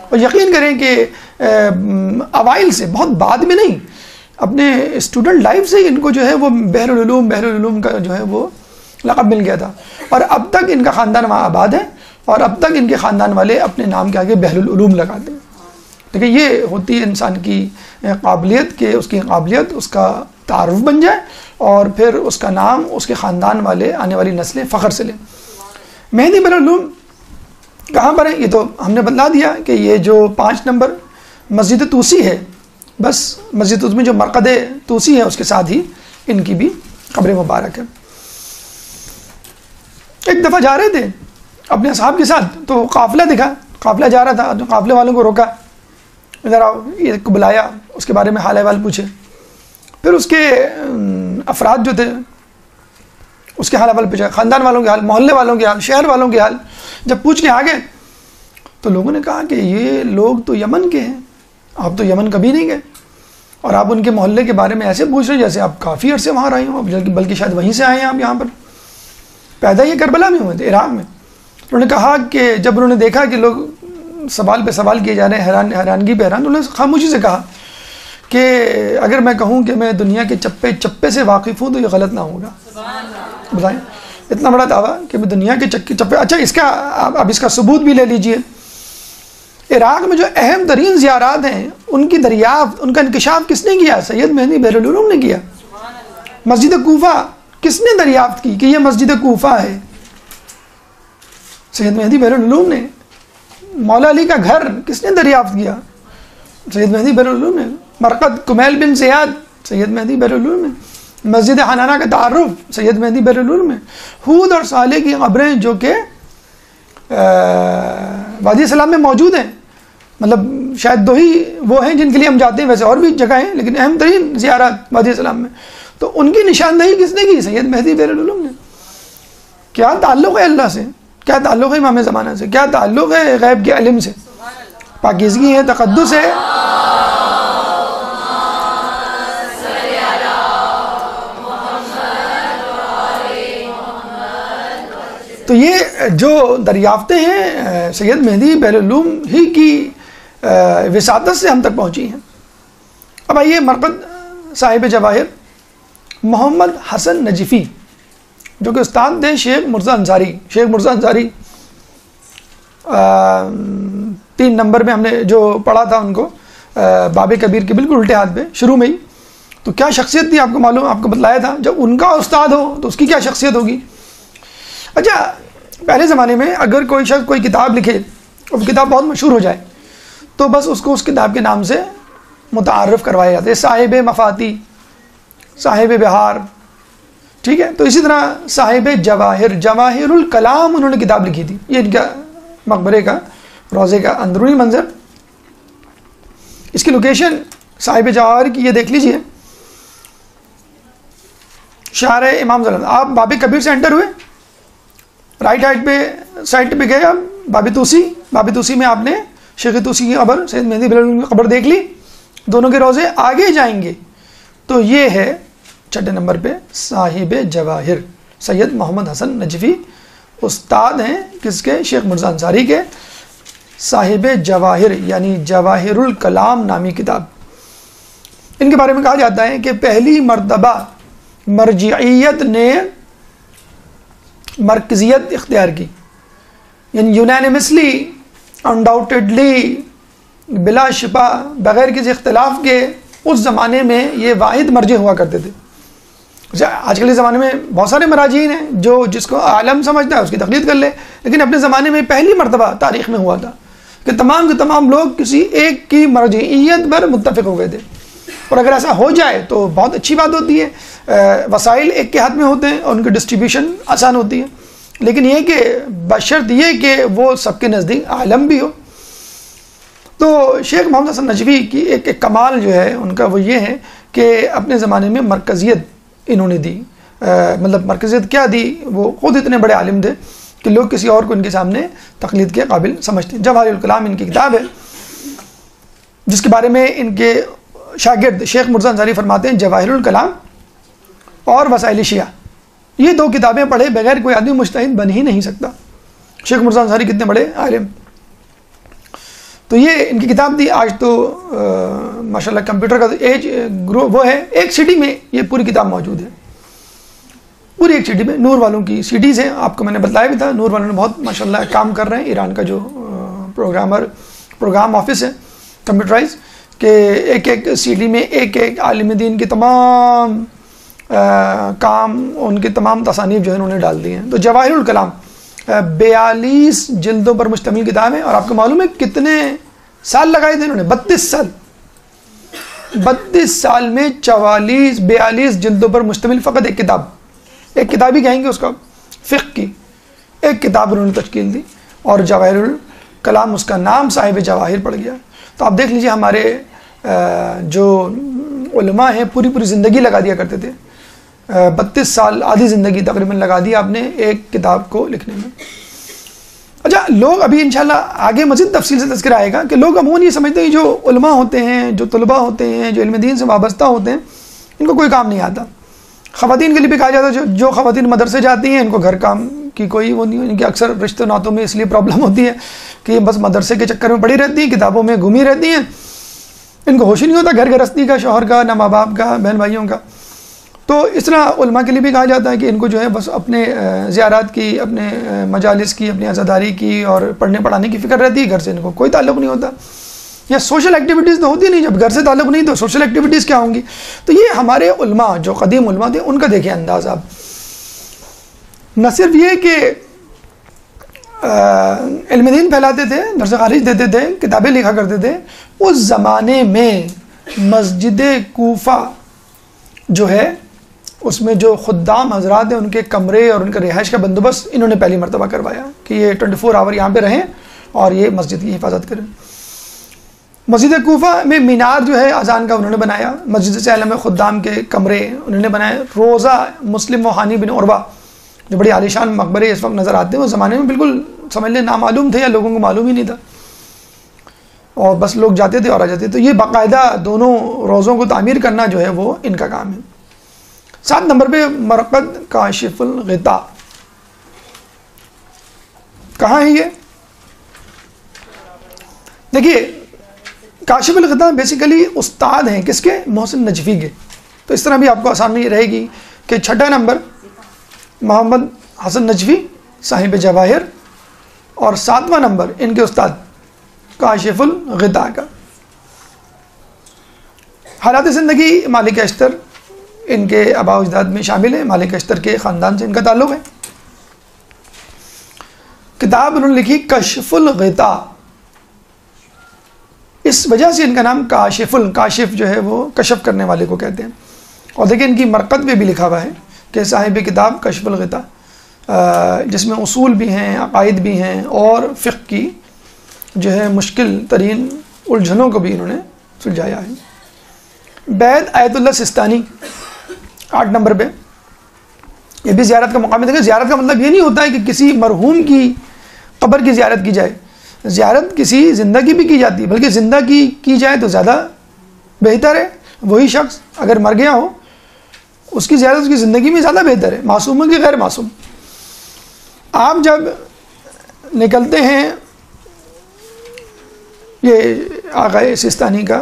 اور یقین کریں کہ اوائل سے، بہت بعد میں نہیں، اپنے اسٹوڈنٹ لائف سے ہی ان کو جو ہے وہ بحر العلوم کا جو ہے وہ لقب مل گیا تھا، اور اب تک ان کا خاندان وہاں آباد ہے، اور اب تک ان کے خاندان والے اپنے نام کے آگے بحر العلوم لگاتے ہیں۔ دیکھیں یہ ہوتی ہے انسان کی قابلیت، کہ اس کی قابلیت اس کا تعارف بن جائے، اور پھر اس کا نام اس کے خاندان والے، آنے والی نسلیں فخر سے لیں۔ مہدی بحر العلوم کہاں پر ہے؟ یہ تو ہم نے بتلا دیا کہ یہ جو 5 نمبر مسجد طوسی ہے، بس مسجد طوسی میں جو مرقد طوسی ہے اس کے ساتھ ہی ان کی بھی قبر مبارک ہے۔ ایک دفعہ جا رہے تھے اپنے اصحاب کے ساتھ، تو قافلہ دکھا، قافلہ جا رہا تھا، تو قافلے والوں کو روکا، ادھر آؤ، یہ کو بلایا، اس کے بارے میں حال احوال پوچھے، پھر اس کے افراد جو تھے اس کے حال احوال پوچھا، خاندان والوں کے حال، محلے والوں کے حال، شہر والوں کے حال۔ جب پوچھ کے آگے تو لوگوں نے کہا کہ یہ لوگ تو یمن کے ہیں، آپ تو یمن کبھی نہیں گئے، اور آپ ان کے محلے کے بارے میں ایسے پوچھ رہے ہیں جیسے آپ کافی عرصے وہاں رہے ہوں، بلکہ شاید وہیں سے آئے ہیں آپ یہاں پر۔ پیدا یہ کربلا میں ہوئے تھے، عراق میں. انہوں نے کہا کہ جب انہوں نے دیکھا کہ لوگ سوال پہ سوال کیے جا رہے ہیں، حیرانگی پہ حیران، انہوں نے خاموشی سے کہا کہ اگر میں کہوں کہ میں دنیا کے چپے چپے سے واقف ہوں تو یہ غلط نہ ہوگا. بتائیں، اتنا بڑا دعویٰ کہ میں دنیا کے چپے. اچھا، اس کا اب اس کا ثبوت بھی لے لیجئے. عراق میں جو اہم ترین زیارات ہیں ان کی دریافت، ان کا انکشاف کس نے کیا؟ سید مہدی بحر العلوم نے کیا. مسجد کوفہ کس نے دریافت کی کہ یہ مسجد کوفہ ہے؟ سید مہدی بحر العلوم نے. مولا علی کا گھر کس نے دریافت کیا؟ سید مہدی بحر العلوم نے. مرقد کمیل بن زیاد، سید مہدی بحر العلوم نے. مسجد حنانہ کا تعارف، سید مہدی بحر العلوم میں. ہود اور صالح کی قبریں جو کہ وادی سلام میں موجود ہیں، مطلب شاید 2 ہی وہ ہیں جن کے لیے ہم جاتے ہیں، ویسے اور بھی جگہ ہیں لیکن اہم ترین زیارات وادی سلام میں. تو ان کی نشاندہی کس نے کی؟ سید مہدی بحر العلوم نے. کیا تعلق ہے اللہ سے؟ کیا تعلق ہے امام زمانہ سے؟ کیا تعلق ہے غیب کے علم سے؟ پاکیزگی ہے، تقدس ہے. تو یہ جو دریافتیں ہیں سید مہدی بحر العلوم ہی کی وساطت سے ہم تک پہنچی ہیں. اب آئیے مرقد صاحب جواہر محمد حسن نجفی، جو کہ استاد تھے شیخ مرزا انصاری. شیخ مرزا انصاری 3 نمبر میں ہم نے جو پڑھا تھا ان کو باب کبیر کے بالکل الٹے ہاتھ پہ شروع میں ہی. تو کیا شخصیت تھی آپ کو معلوم، آپ کو بتلایا تھا. جب ان کا استاد ہو تو اس کی کیا شخصیت ہوگی. اچھا، پہلے زمانے میں اگر کوئی شخص کوئی کتاب لکھے اور وہ کتاب بہت مشہور ہو جائے تو بس اس کو اس کتاب کے نام سے متعارف کروایا جاتا ہے. صاحب مفاتی، صاحب بہار، ٹھیک ہے. تو اسی طرح صاحب جواہر، جواہر الکلام انہوں نے کتاب لکھی تھی. یہ ان کا مقبرے کا روضے کا اندرونی منظر. اس کی لوکیشن صاحب جواہر کی یہ دیکھ لیجئے، شارع امام زلم. آپ باب کبیر سے انٹر ہوئے، رائٹ سائڈ پہ گئے آپ باب توسی. باب توسی میں آپ نے شیخ توسی کی قبر، سید مہدی بحر العلوم کی قبر دیکھ لی. دونوں کے روزے آگے جائیں گے تو یہ ہے 6 نمبر پہ صاحب جواہر سید محمد حسن نجفی. استاد ہیں کس کے؟ شیخ مرزا انصاری کے. صاحب جواہر یعنی جواہر الکلام نامی کتاب. ان کے بارے میں کہا جاتا ہے کہ پہلی مرتبہ مرجعیت نے مرکزیت اختیار کی، یعنی یونانیمسلی، انڈاؤٹڈلی، بلا شبہ، بغیر کسی اختلاف کے اس زمانے میں یہ واحد مرجع ہوا کرتے تھے. آج کل کے زمانے میں بہت سارے مراجعین ہیں جو جس کو عالم سمجھتا ہے اس کی تقلید کر لے، لیکن اپنے زمانے میں پہلی مرتبہ تاریخ میں ہوا تھا کہ تمام کے تمام لوگ کسی ایک کی مرجعیت پر متفق ہو گئے تھے. اور اگر ایسا ہو جائے تو بہت اچھی بات ہوتی ہے. وسائل ایک کے ہاتھ میں ہوتے ہیں اور ان کی ڈسٹریبیوشن آسان ہوتی ہے، لیکن یہ کہ بشرط یہ کہ وہ سب کے نزدیک عالم بھی ہو. تو شیخ محمد حسن نجفی کی ایک کمال جو ہے ان کا وہ یہ ہے کہ اپنے زمانے میں مرکزیت انہوں نے دی. مطلب مرکزیت کیا دی، وہ خود اتنے بڑے عالم تھے کہ لوگ کسی اور کو ان کے سامنے تقلید کے قابل سمجھتے ہیں. جواہر الکلام ان کی کتاب ہے جس کے بارے میں ان کے شاگرد شیخ مرزا انصاری فرماتے ہیں جواہر الکلام اور وسائل شیعہ، یہ 2 کتابیں پڑھے بغیر کوئی آدمی مجتہد بن ہی نہیں سکتا. شیخ مرزا انصاری کتنے بڑے عالم. تو یہ ان کی کتاب تھی. آج تو ماشاءاللہ کمپیوٹر کا ایج وہ ہے، ایک سٹی میں یہ پوری کتاب موجود ہے. پوری ایک سٹی میں نور والوں کی سٹیز ہیں. آپ کو میں نے بتلایا بھی تھا، نور والوں نے بہت ماشاءاللہ کام کر رہے ہیں. ایران کا جو پروگرام آفس ہے کمپیوٹرائز، کہ ایک سٹی میں ایک عالم دین کے تمام کام، ان کے تمام تصانیف جو ہے انہوں نے ڈال دی ہیں. تو جواہر الکلام 42 جلدوں پر مشتمل کتاب ہے. اور آپ کو معلوم ہے کتنے سال لگائے تھے انہوں نے؟ 32 سال. 32 سال میں 42 جلدوں پر مشتمل فقط ایک کتاب ہی کہیں گے اس کا، فقہ کی ایک کتاب انہوں نے تشکیل دی. اور جواہر الکلام اس کا نام صاحب جواہر پڑ گیا. تو آپ دیکھ لیجئے ہمارے جو علماء ہیں پوری زندگی لگا دیا کرتے تھے. 32 سال، آدھی زندگی تقریباً لگا دی آپ نے ایک کتاب کو لکھنے میں. اچھا، لوگ ابھی انشاءاللہ آگے مزید تفصیل سے تذکرہ آئے گا کہ لوگ عموماً یہ سمجھتے ہیں جو علماء ہوتے ہیں، جو طلباء ہوتے ہیں، جو علم دین سے وابستہ ہوتے ہیں، ان کو کوئی کام نہیں آتا. خواتین کے لیے بھی کہا جاتا ہے جو خواتین مدرسے جاتی ہیں ان کو گھر کام کی کوئی وہ نہیں، ان کی اکثر رشتہ ناتوں میں اس لیے پرابلم ہوتی ہے کہ یہ بس مدرسے کے چکر میں پڑی رہتی ہیں، کتابوں میں گھومی رہتی ہیں، ان کو ہوش ہی نہیں ہوتا گھر گرہستی کا، شوہر کا، نہ ماں باپ کا، بہن بھائیوں کا. تو اس طرح علماء کے لیے بھی کہا جاتا ہے کہ ان کو جو ہے بس اپنے زیارات کی، اپنے مجالس کی، اپنی عزاداری کی اور پڑھنے پڑھانے کی فکر رہتی ہے، گھر سے ان کو کوئی تعلق نہیں ہوتا. یا سوشل ایکٹیویٹیز تو ہوتی نہیں، جب گھر سے تعلق نہیں تو سوشل ایکٹیویٹیز کیا ہوں گی. تو یہ ہمارے علماء جو قدیم علماء تھے ان کا دیکھیں انداز آپ. نہ صرف یہ کہ علم دین پھیلاتے تھے، درس خارج دیتے تھے، کتابیں لکھا کرتے تھے، اس زمانے میں مسجد کوفہ جو ہے اس میں جو خدام حضرات ہیں ان کے کمرے اور ان کے رہائش کا بندوبست انہوں نے پہلی مرتبہ کروایا کہ یہ 24 آور یہاں پہ رہیں اور یہ مسجد کی حفاظت کریں. مسجد کوفہ میں مینار جو ہے اذان کا انہوں نے بنایا، مسجد سالم میں خدام کے کمرے انہوں نے بنائے. روزہ مسلم و ہانی بن عروہ جو بڑی عالیشان مقبرے اس وقت نظر آتے ہیں، اس زمانے میں بالکل سمجھ لیں نامعلوم تھے یا لوگوں کو معلوم ہی نہیں تھا اور بس لوگ جاتے تھے اور آ جاتے. تو یہ باقاعدہ دونوں روزوں کو تعمیر کرنا جو ہے وہ ان کا کام ہے. 7 نمبر پہ مرقد کاشف الغطاء. کہاں ہے یہ؟ دیکھیے کاشف الغطاء بیسیکلی استاد ہیں کس کے؟ محسن نجفی کے. تو اس طرح بھی آپ کو آسانی رہے گی کہ 6 نمبر محمد حسن نجفی صاحب جواہر اور 7واں نمبر ان کے استاد کاشف الغطاء کا. حالات زندگی مالک اشتر ان کے آباء و اجداد میں شامل ہے، مالک اشتر کے خاندان سے ان کا تعلق ہے. کتاب انہوں نے لکھی کشف الغطاء، اس وجہ سے ان کا نام کاشف جو ہے وہ کشف کرنے والے کو کہتے ہیں. اور دیکھیں ان کی مرقد میں بھی لکھا ہوا ہے کہ صاحب کتاب کشف الغطاء، جس میں اصول بھی ہیں، عقائد بھی ہیں اور فقہ کی جو ہے مشکل ترین الجھنوں کو بھی انہوں نے سلجھایا ہے. بید آیت اللہ سستانی 8 نمبر پہ، یہ بھی زیارت کا مقام ہے. دیکھیں زیارت کا مطلب یہ نہیں ہوتا ہے کہ کسی مرحوم کی قبر کی زیارت کی جائے. زیارت کسی زندہ کی بھی کی جاتی ہے، بلکہ زندہ کی جائے تو زیادہ بہتر ہے. وہی شخص اگر مر گیا ہو اس کی زیارت اس کی زندگی میں زیادہ بہتر ہے، معصوموں کی غیر معصوم. آپ جب نکلتے ہیں یہ آقا سستانی کا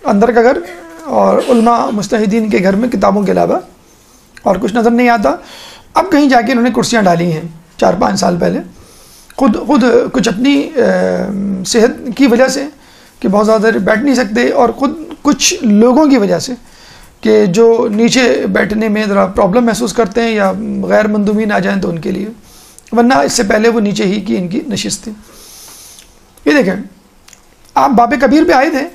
اندر کا گھر اور علماء مجتہدین کے گھر میں کتابوں کے علاوہ اور کچھ نظر نہیں آتا. اب کہیں جا کے انہوں نے کرسیاں ڈالی ہیں 4-5 سال پہلے، خود کچھ اپنی صحت کی وجہ سے کہ بہت زیادہ دیر بیٹھ نہیں سکتے اور خود کچھ لوگوں کی وجہ سے کہ جو نیچے بیٹھنے میں ذرا پرابلم محسوس کرتے ہیں یا غیر مندوبین آ جائیں تو ان کے لیے، ورنہ اس سے پہلے وہ نیچے ہی کی ان کی نشست تھی. یہ دیکھیں آپ باب کبیر پہ آئے تھے،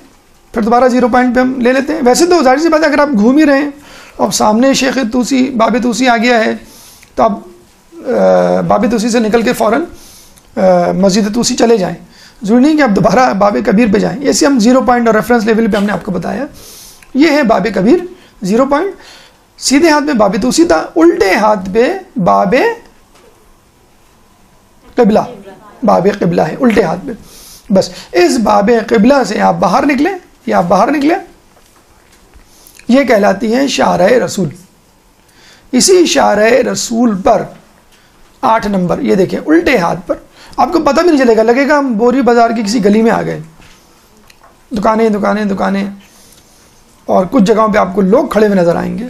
پھر دوبارہ 0 پوائنٹ پہ ہم لے لیتے ہیں. ویسے تو ظاہر سی بات ہے اگر آپ گھوم ہی رہے ہیں اور سامنے شیخ توسی باب توسی آ گیا ہے تو آپ باب توسی سے نکل کے فوراً مسجد توسی چلے جائیں. ضروری نہیں کہ آپ دوبارہ باب کبیر پہ جائیں. ایسے ہم 0 پوائنٹ اور ریفرنس لیول پہ ہم نے آپ کو بتایا. یہ ہے باب کبیر 0 پوائنٹ. سیدھے ہاتھ پہ باب توسی تھا، الٹے ہاتھ پہ باب قبلہ، باب قبلہ ہے الٹے ہاتھ پہ. بس اس باب قبلہ سے آپ باہر نکلیں یا آپ باہر نکلیں، یہ کہلاتی ہے شارع رسول. اسی شارع رسول پر 8 نمبر یہ دیکھیں الٹے ہاتھ پر، آپ کو پتہ بھی نہیں چلے گا، لگے گا ہم بوری بازار کی کسی گلی میں آ گئے. دکانیں اور کچھ جگہوں پہ آپ کو لوگ کھڑے ہوئے نظر آئیں گے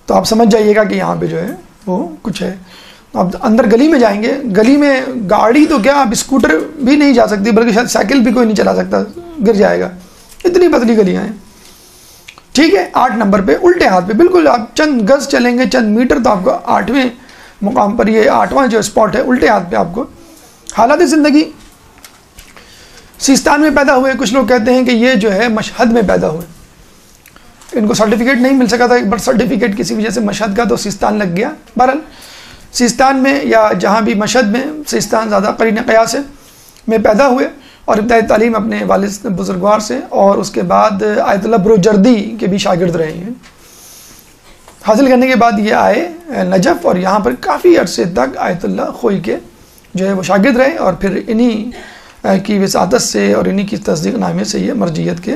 تو آپ سمجھ جائیے گا کہ یہاں پہ جو ہے وہ کچھ ہے. آپ اندر گلی میں جائیں گے، گلی میں گاڑی تو کیا آپ اسکوٹر بھی نہیں جا سکتی، بلکہ شاید سائیکل بھی کوئی نہیں چلا سکتا، گر جائے گا، اتنی پتلی گلیاں ہیں. ٹھیک ہے 8 نمبر پہ الٹے ہاتھ پہ بالکل آپ چند گز چلیں گے، چند میٹر، تو آپ کو 8ویں مقام پر یہ 8واں جو اسپاٹ ہے الٹے ہاتھ پہ آپ کو. حالات زندگی سیستان میں پیدا ہوئے. کچھ لوگ کہتے ہیں کہ یہ جو ہے مشہد میں پیدا ہوئے، ان کو سرٹیفکیٹ نہیں مل سکا تھا، برتھ سرٹیفکیٹ کسی وجہ سے مشہد کا، تو سیستان لگ گیا. بہرحال سیستان میں یا جہاں بھی مشہد میں، سیستان زیادہ قرین قیاس ہے، میں پیدا ہوئے اور ابتدائی تعلیم اپنے والد بزرگوار سے اور اس کے بعد آیت اللہ بروجردی کے بھی شاگرد رہے ہیں. حاصل کرنے کے بعد یہ آئے نجف اور یہاں پر کافی عرصے تک آیت اللہ خوئی کے جو ہے وہ شاگرد رہے اور پھر انہی کی وساطت سے اور انہی کی تصدیق نامے سے یہ مرجعیت کے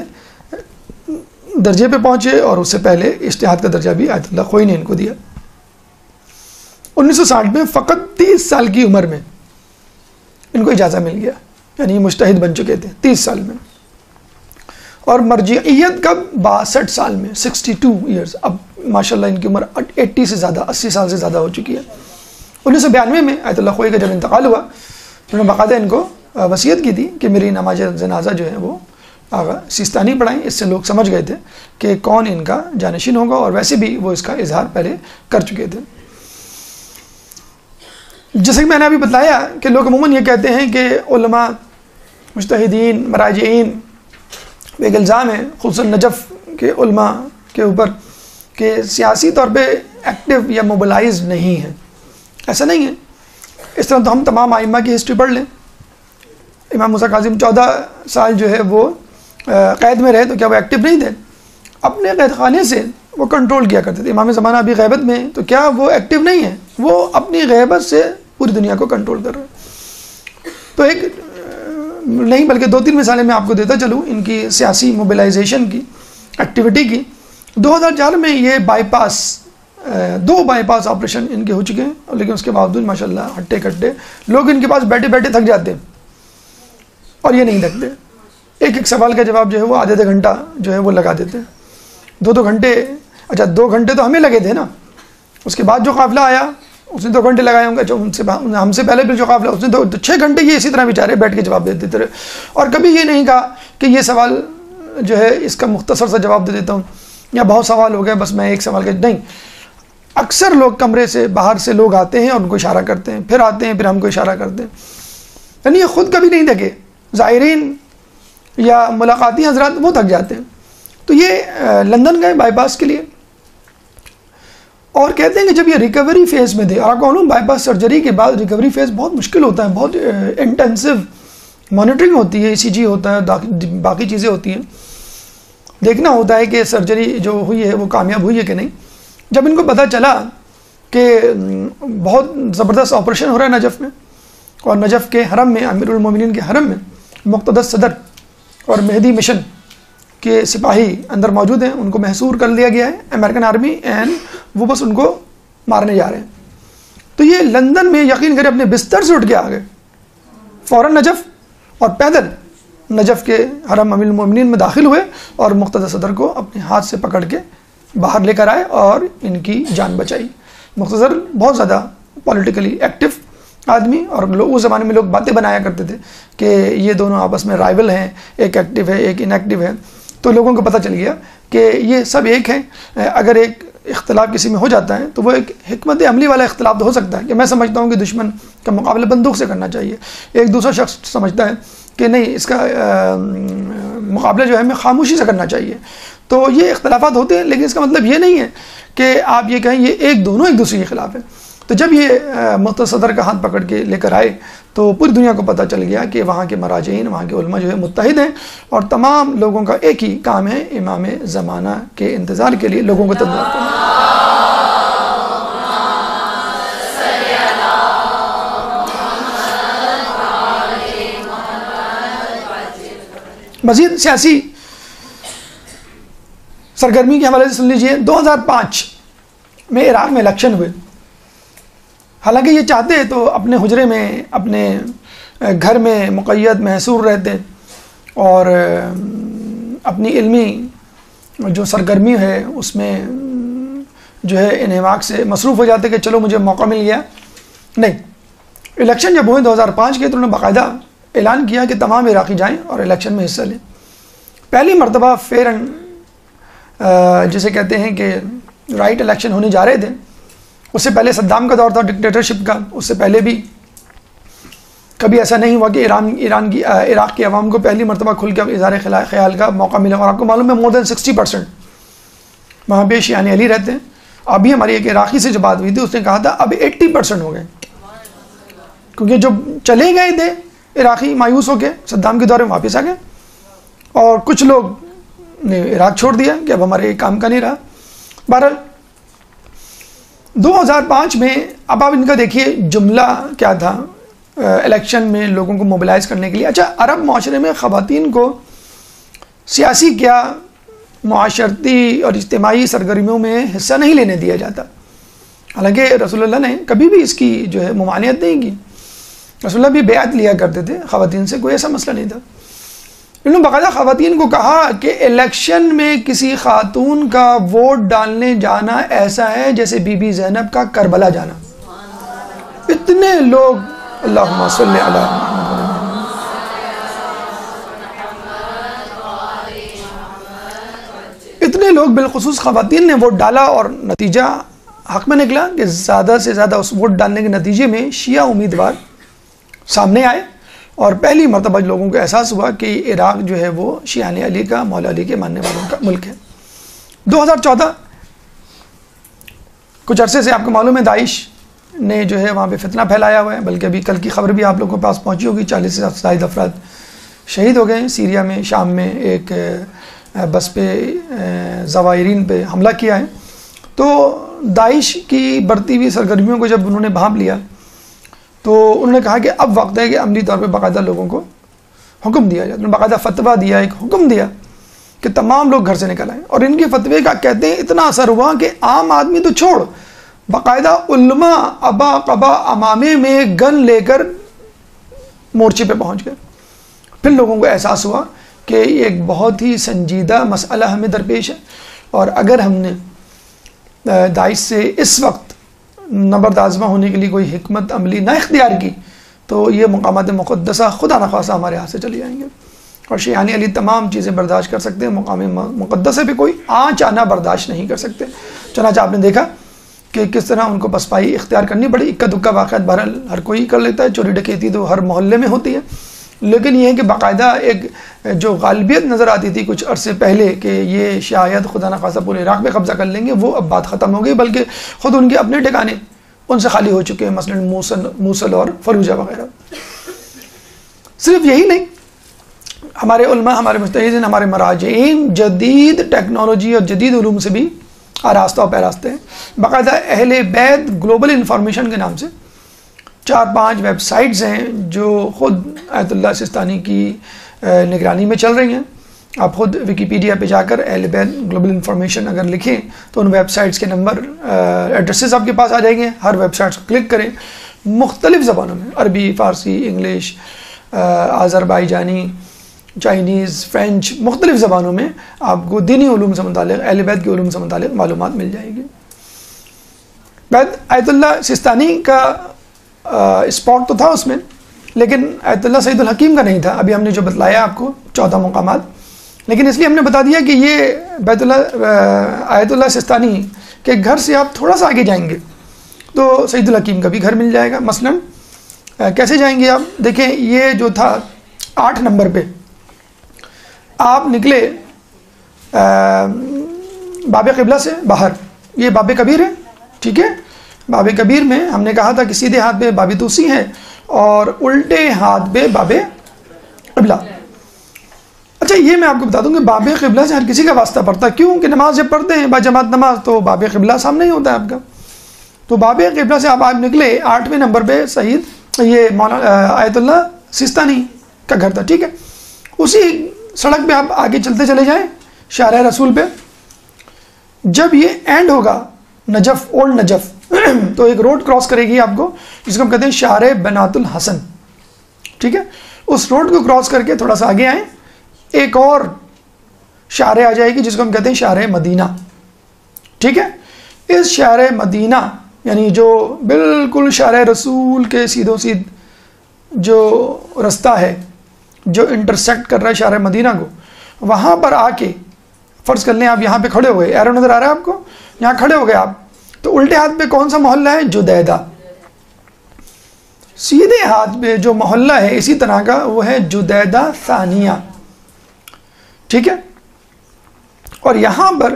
درجے پہ پہنچے اور اس سے پہلے اجتہاد کا درجہ بھی آیت اللہ خوئی نے ان کو دیا۔ 1960 میں فقط 30 سال کی عمر میں ان کو اجازہ مل گیا، یعنی یہ مجتہد بن چکے تھے 30 سال میں، اور مرجعیت کب 62 سال میں 62 ایئرز، اب ماشاءاللہ ان کی عمر 80 سے زیادہ 80 سال سے زیادہ ہو چکی ہے۔ 1992 میں آیت اللہ خوئی کا جب انتقال ہوا، انہوں نے باقاعدہ ان کو وصیت کی تھی کہ میری نماز جنازہ جو ہے وہ آغا سیستانی پڑھائیں، اس سے لوگ سمجھ گئے تھے کہ کون ان کا جانشین ہوگا، اور ویسے بھی وہ اس کا اظہار پہلے کر چکے تھے۔ جیسے کہ میں نے ابھی بتایا کہ لوگ عموماً یہ کہتے ہیں کہ علماء، مجتہدین، مراجعین ایک الزام ہے خصوصاً نجف کے علماء کے اوپر کہ سیاسی طور پہ ایکٹیو یا موبلائز نہیں ہیں۔ ایسا نہیں ہے، اس طرح تو ہم تمام ائمہ کی ہسٹری پڑھ لیں۔ امام موسیٰ کاظم 14 سال جو ہے وہ قید میں رہے، تو کیا وہ ایکٹیو نہیں تھے؟ اپنے قید خانے سے وہ کنٹرول کیا کرتے تھے۔ امام زمانہ ابھی غیبت میں، تو کیا وہ ایکٹیو نہیں ہے؟ وہ اپنی غیبت سے پوری دنیا کو کنٹرول کر رہے ہیں۔ تو ایک نہیں بلکہ 2-3 مثالیں میں آپ کو دیتا چلوں ان کی سیاسی موبلائزیشن کی، ایکٹیویٹی کی۔ 2004 میں یہ bypass 2 bypass operation ان کے ہو چکے ہیں، لیکن اس کے باوجود ماشاءاللہ ہٹے کٹے لوگ ان کے پاس بیٹھے بیٹھے تھک جاتے ہیں، اور یہ نہیں تھکتے۔ ایک سوال کا جواب جو ہے وہ آدھے گھنٹہ جو ہے وہ لگا دیتے ہیں، 2 گھنٹے۔ اچھا 2 گھنٹے تو ہمیں لگے تھے نا، اس کے بعد جو قافلہ آیا اس نے 2 گھنٹے لگائے ہوں گے، جو ہم سے پہلے بھی جو قافلہ اس نے تو 6 گھنٹے یہ اسی طرح بیچارے بیٹھ کے جواب دیتے رہے، اور کبھی یہ نہیں کہا کہ یہ سوال جو ہے اس کا مختصر سا جواب دے دیتا ہوں، یا بہت سوال ہو گئے بس میں ایک سوال کا نہیں۔ اکثر لوگ کمرے سے باہر سے لوگ آتے ہیں اور ان کو اشارہ کرتے ہیں، پھر آتے ہیں پھر ہم کو اشارہ کرتے ہیں، یعنی یہ خود کبھی نہیں تھکے۔ زائرین یا ملاقاتی حضرات وہ تھک جاتے ہیں۔ تو یہ لندن گئے بائی پاس کے لیے، اور کہتے ہیں کہ جب یہ ریکوری فیز میں تھے، اور آپ کو معلوم بائی پاس سرجری کے بعد ریکوری فیز بہت مشکل ہوتا ہے، بہت انٹینسو مانیٹرنگ ہوتی ہے، ECG ہوتا ہے، باقی چیزیں ہوتی ہیں، دیکھنا ہوتا ہے کہ سرجری جو ہوئی ہے وہ کامیاب ہوئی ہے کہ نہیں۔ جب ان کو پتہ چلا کہ بہت زبردست آپریشن ہو رہا ہے نجف میں، اور نجف کے حرم میں، امیر المومنین کے حرم میں مقتدس صدر اور مہدی مشن کے سپاہی اندر موجود ہیں، ان کو محصور کر لیا گیا ہے امریکن آرمی، اینڈ وہ بس ان کو مارنے جا رہے ہیں۔ تو یہ لندن میں یقین کرے اپنے بستر سے اٹھ کے آ گئے فوراً نجف، اور پیدل نجف کے حرم امیر المومنین میں داخل ہوئے، اور مقتدس صدر کو اپنے ہاتھ سے پکڑ کے باہر لے کر آئے اور ان کی جان بچائی۔ مقتدر بہت زیادہ پولیٹیکلی ایکٹیو آدمی، اور اس زمانے میں لوگ باتیں بنایا کرتے تھے کہ یہ دونوں آپس میں رائول ہیں، ایک ایکٹیو ہے ایک ان ایکٹیو ہے۔ تو لوگوں کو پتہ چل گیا کہ یہ سب ایک ہیں، اگر ایک اختلاف کسی میں ہو جاتا ہے تو وہ ایک حکمت عملی والا اختلاف تو ہو سکتا ہے کہ میں سمجھتا ہوں کہ دشمن کا مقابلہ بندوق سے کرنا چاہیے، ایک دوسرا شخص سمجھتا ہے کہ نہیں اس کا مقابلہ جو ہے ہمیں خاموشی سے کرنا چاہیے۔ تو یہ اختلافات ہوتے ہیں، لیکن اس کا مطلب یہ نہیں ہے کہ آپ یہ کہیں یہ دونوں ایک دوسرے کے خلاف ہیں۔ تو جب یہ مقتدس صدر کا ہاتھ پکڑ کے لے کر آئے تو پوری دنیا کو پتہ چل گیا کہ وہاں کے مراجعین، وہاں کے علماء جو ہے متحد ہیں، اور تمام لوگوں کا ایک ہی کام ہے امام زمانہ کے انتظار کے لیے لوگوں کو تیار کرنا۔ مزید سیاسی سرگرمی کے حوالے سے سن لیجئے۔ 2005 میں عراق میں الیکشن ہوئے، حالانکہ یہ چاہتے تو اپنے حجرے میں اپنے گھر میں مقید محصور رہتے اور اپنی علمی جو سرگرمی ہے اس میں جو ہے انہماک سے مصروف ہو جاتے کہ چلو مجھے موقع مل گیا۔ نہیں، الیکشن جب ہوئے 2005 کے تو انہوں نے باقاعدہ اعلان کیا کہ تمام عراقی جائیں اور الیکشن میں حصہ لیں۔ پہلی مرتبہ فیئر اینڈ جسے کہتے ہیں کہ رائٹ الیکشن ہونے جا رہے تھے۔ اس سے پہلے صدام کا دور تھا ڈکٹیٹرشپ کا، اس سے پہلے بھی کبھی ایسا نہیں ہوا کہ عراق کی عوام کو پہلی مرتبہ کھل کے اظہار خیال کا موقع ملا۔ اور آپ کو معلوم ہے مور دین 60% وہاں پہ شیعہ علی رہتے ہیں۔ ابھی ہماری ایک عراقی سے جو بات ہوئی تھی اس نے کہا تھا اب 80% ہو گئے، کیونکہ جو چلے گئے تھے عراقی مایوس ہو کے صدام کے دور میں واپس آ گئے، اور کچھ لوگ نے عراق چھوڑ دیا کہ اب ہمارے کام کا نہیں رہا۔ بہرحال 2005 میں اب آپ ان کا دیکھیے جملہ کیا تھا الیکشن میں لوگوں کو موبلائز کرنے کے لیے۔ اچھا، عرب معاشرے میں خواتین کو سیاسی کیا معاشرتی اور اجتماعی سرگرمیوں میں حصہ نہیں لینے دیا جاتا. حالانکہ رسول اللہ نے کبھی بھی اس کی جو ہے ممانعت نہیں کی. رسول اللہ بھی بیعت لیا کرتے تھے خواتین سے, کوئی ایسا مسئلہ نہیں تھا. انہوں نے باقاعدہ خواتین کو کہا کہ الیکشن میں کسی خاتون کا ووٹ ڈالنے جانا ایسا ہے جیسے بی بی زینب کا کربلا جانا. اتنے لوگ, اللہم صلی علی محمد, اتنے لوگ بالخصوص خواتین نے ووٹ ڈالا اور نتیجہ حق میں نکلا کہ زیادہ سے زیادہ اس ووٹ ڈالنے کے نتیجے میں شیعہ امیدوار سامنے آئے اور پہلی مرتبہ لوگوں کو احساس ہوا کہ عراق جو ہے وہ شیعہ علی کا, مولا علی کے ماننے والوں کا ملک ہے. 2014 کچھ عرصے سے آپ کو معلوم ہے داعش نے جو ہے وہاں پہ فتنہ پھیلایا ہوا ہے, بلکہ ابھی کل کی خبر بھی آپ لوگوں کے پاس پہنچی ہوگی, 40 سے زائد افراد شہید ہو گئے ہیں. سیریا میں, شام میں ایک بس پہ زوائرین پہ حملہ کیا ہے. تو داعش کی بڑھتی ہوئی سرگرمیوں کو جب انہوں نے بھانپ لیا تو انہوں نے کہا کہ اب وقت ہے کہ عملی طور پہ باقاعدہ لوگوں کو حکم دیا جائے. انہوں نے باقاعدہ فتویٰ دیا, ایک حکم دیا کہ تمام لوگ گھر سے نکل آئیں. اور ان کے فتوے کا کہتے ہیں اتنا اثر ہوا کہ عام آدمی تو چھوڑ, باقاعدہ علماء ابا قبا امامے میں گن لے کر مورچے پہ پہنچ گئے. پھر لوگوں کو احساس ہوا کہ یہ ایک بہت ہی سنجیدہ مسئلہ ہمیں درپیش ہے, اور اگر ہم نے داعش سے اس وقت نبردآزمہ ہونے کے لیے کوئی حکمت عملی نہ اختیار کی تو یہ مقامات مقدسہ خدا نخواستہ ہمارے ہاتھ سے چلی جائیں گے. اور شیعہ علی تمام چیزیں برداشت کر سکتے ہیں, مقام مقدسے پہ کوئی آنچ آنا برداشت نہیں کر سکتے. چنانچہ آپ نے دیکھا کہ کس طرح ان کو پسپائی اختیار کرنی پڑی. اکا دکا واقعات بہرحال ہر کوئی کر لیتا ہے, چوری ڈکیتی تو ہر محلے میں ہوتی ہے, لیکن یہ ہے کہ باقاعدہ ایک جو غالبیت نظر آتی تھی کچھ عرصے پہلے کہ یہ شاید خدا نخواستہ پورے عراق پہ قبضہ کر لیں گے, وہ اب بات ختم ہو گئی, بلکہ خود ان کے اپنے ٹھکانے ان سے خالی ہو چکے ہیں, مثلا موصل اور فلوجہ وغیرہ. صرف یہی نہیں, ہمارے علماء, ہمارے مجتہدین, ہمارے مراجعین جدید ٹیکنالوجی اور جدید علوم سے بھی آراستہ و پیراستہ ہیں. باقاعدہ اہل بیت گلوبل انفارمیشن کے نام سے 4-5 ویب سائٹس ہیں جو خود آیت اللہ سستانی کی نگرانی میں چل رہی ہیں. آپ خود ویکیپیڈیا پہ جا کر اہل بیت گلوبل انفارمیشن اگر لکھیں تو ان ویب سائٹس کے نمبر, ایڈریسز آپ کے پاس آ جائیں گے. ہر ویب سائٹس کو کلک کریں, مختلف زبانوں میں, عربی, فارسی, انگلش, آذربائیجانی, چائنیز, فرینچ, مختلف زبانوں میں آپ کو دینی علوم سے متعلق, اہل بیت کے علوم سے متعلق معلومات مل جائے گی. آیت اللہ سستانی کا اسپاٹ تو تھا اس میں, لیکن آیت اللہ سعید الحکیم کا نہیں تھا. ابھی ہم نے جو بتلایا آپ کو 14 مقامات, لیکن اس لیے ہم نے بتا دیا کہ یہ آیت اللہ سستانی کے گھر سے آپ تھوڑا سا آگے جائیں گے تو سعید الحکیم کا بھی گھر مل جائے گا. مثلا کیسے جائیں گے آپ, دیکھیں یہ جو تھا 8 نمبر پہ آپ نکلے باب قبلہ سے باہر, یہ باب کبیر ہے, ٹھیک ہے. باب کبیر میں ہم نے کہا تھا کہ سیدھے ہاتھ پہ باب توسی ہے اور الٹے ہاتھ پہ باب قبلہ. اچھا یہ میں آپ کو بتا دوں کہ باب قبلہ سے ہر کسی کا واسطہ پڑتا ہے, کیوں کہ نماز جب پڑھتے ہیں با جماعت نماز تو باب قبلہ سامنے ہی ہوتا ہے آپ کا. تو باب قبلہ سے آپ نکلے 8ویں نمبر پہ سعید, یہ آیت اللہ سستانی کا گھر تھا, ٹھیک ہے. اسی سڑک پہ آپ آگے چلتے چلے جائیں شارع رسول پہ, جب یہ اینڈ ہوگا نجف, اولڈ نجف, تو ایک روڈ کراس کرے گی آپ کو جس کو ہم کہتے ہیں شارع بنات الحسن, ٹھیک ہے. اس روڈ کو کراس کر کے تھوڑا سا آگے آئیں, ایک اور شارع آ جائے گی جس کو ہم کہتے ہیں شارع مدینہ, ٹھیک ہے. اس شارع مدینہ یعنی جو بالکل شارع رسول کے سیدھو سیدھ جو رستہ ہے جو انٹرسیکٹ کر رہا ہے شارع مدینہ کو, وہاں پر آ کے فرض کر لیں آپ یہاں پہ کھڑے ہوئے, ایرو نظر آ رہا ہے آپ کو, یہاں کھڑے ہو گئے آپ, تو الٹے ہاتھ پہ کون سا محلہ ہے, جدیدہ. سیدھے ہاتھ پہ جو محلہ ہے اسی طرح کا وہ ہے جدیدہ ثانیہ, ٹھیک ہے. اور یہاں پر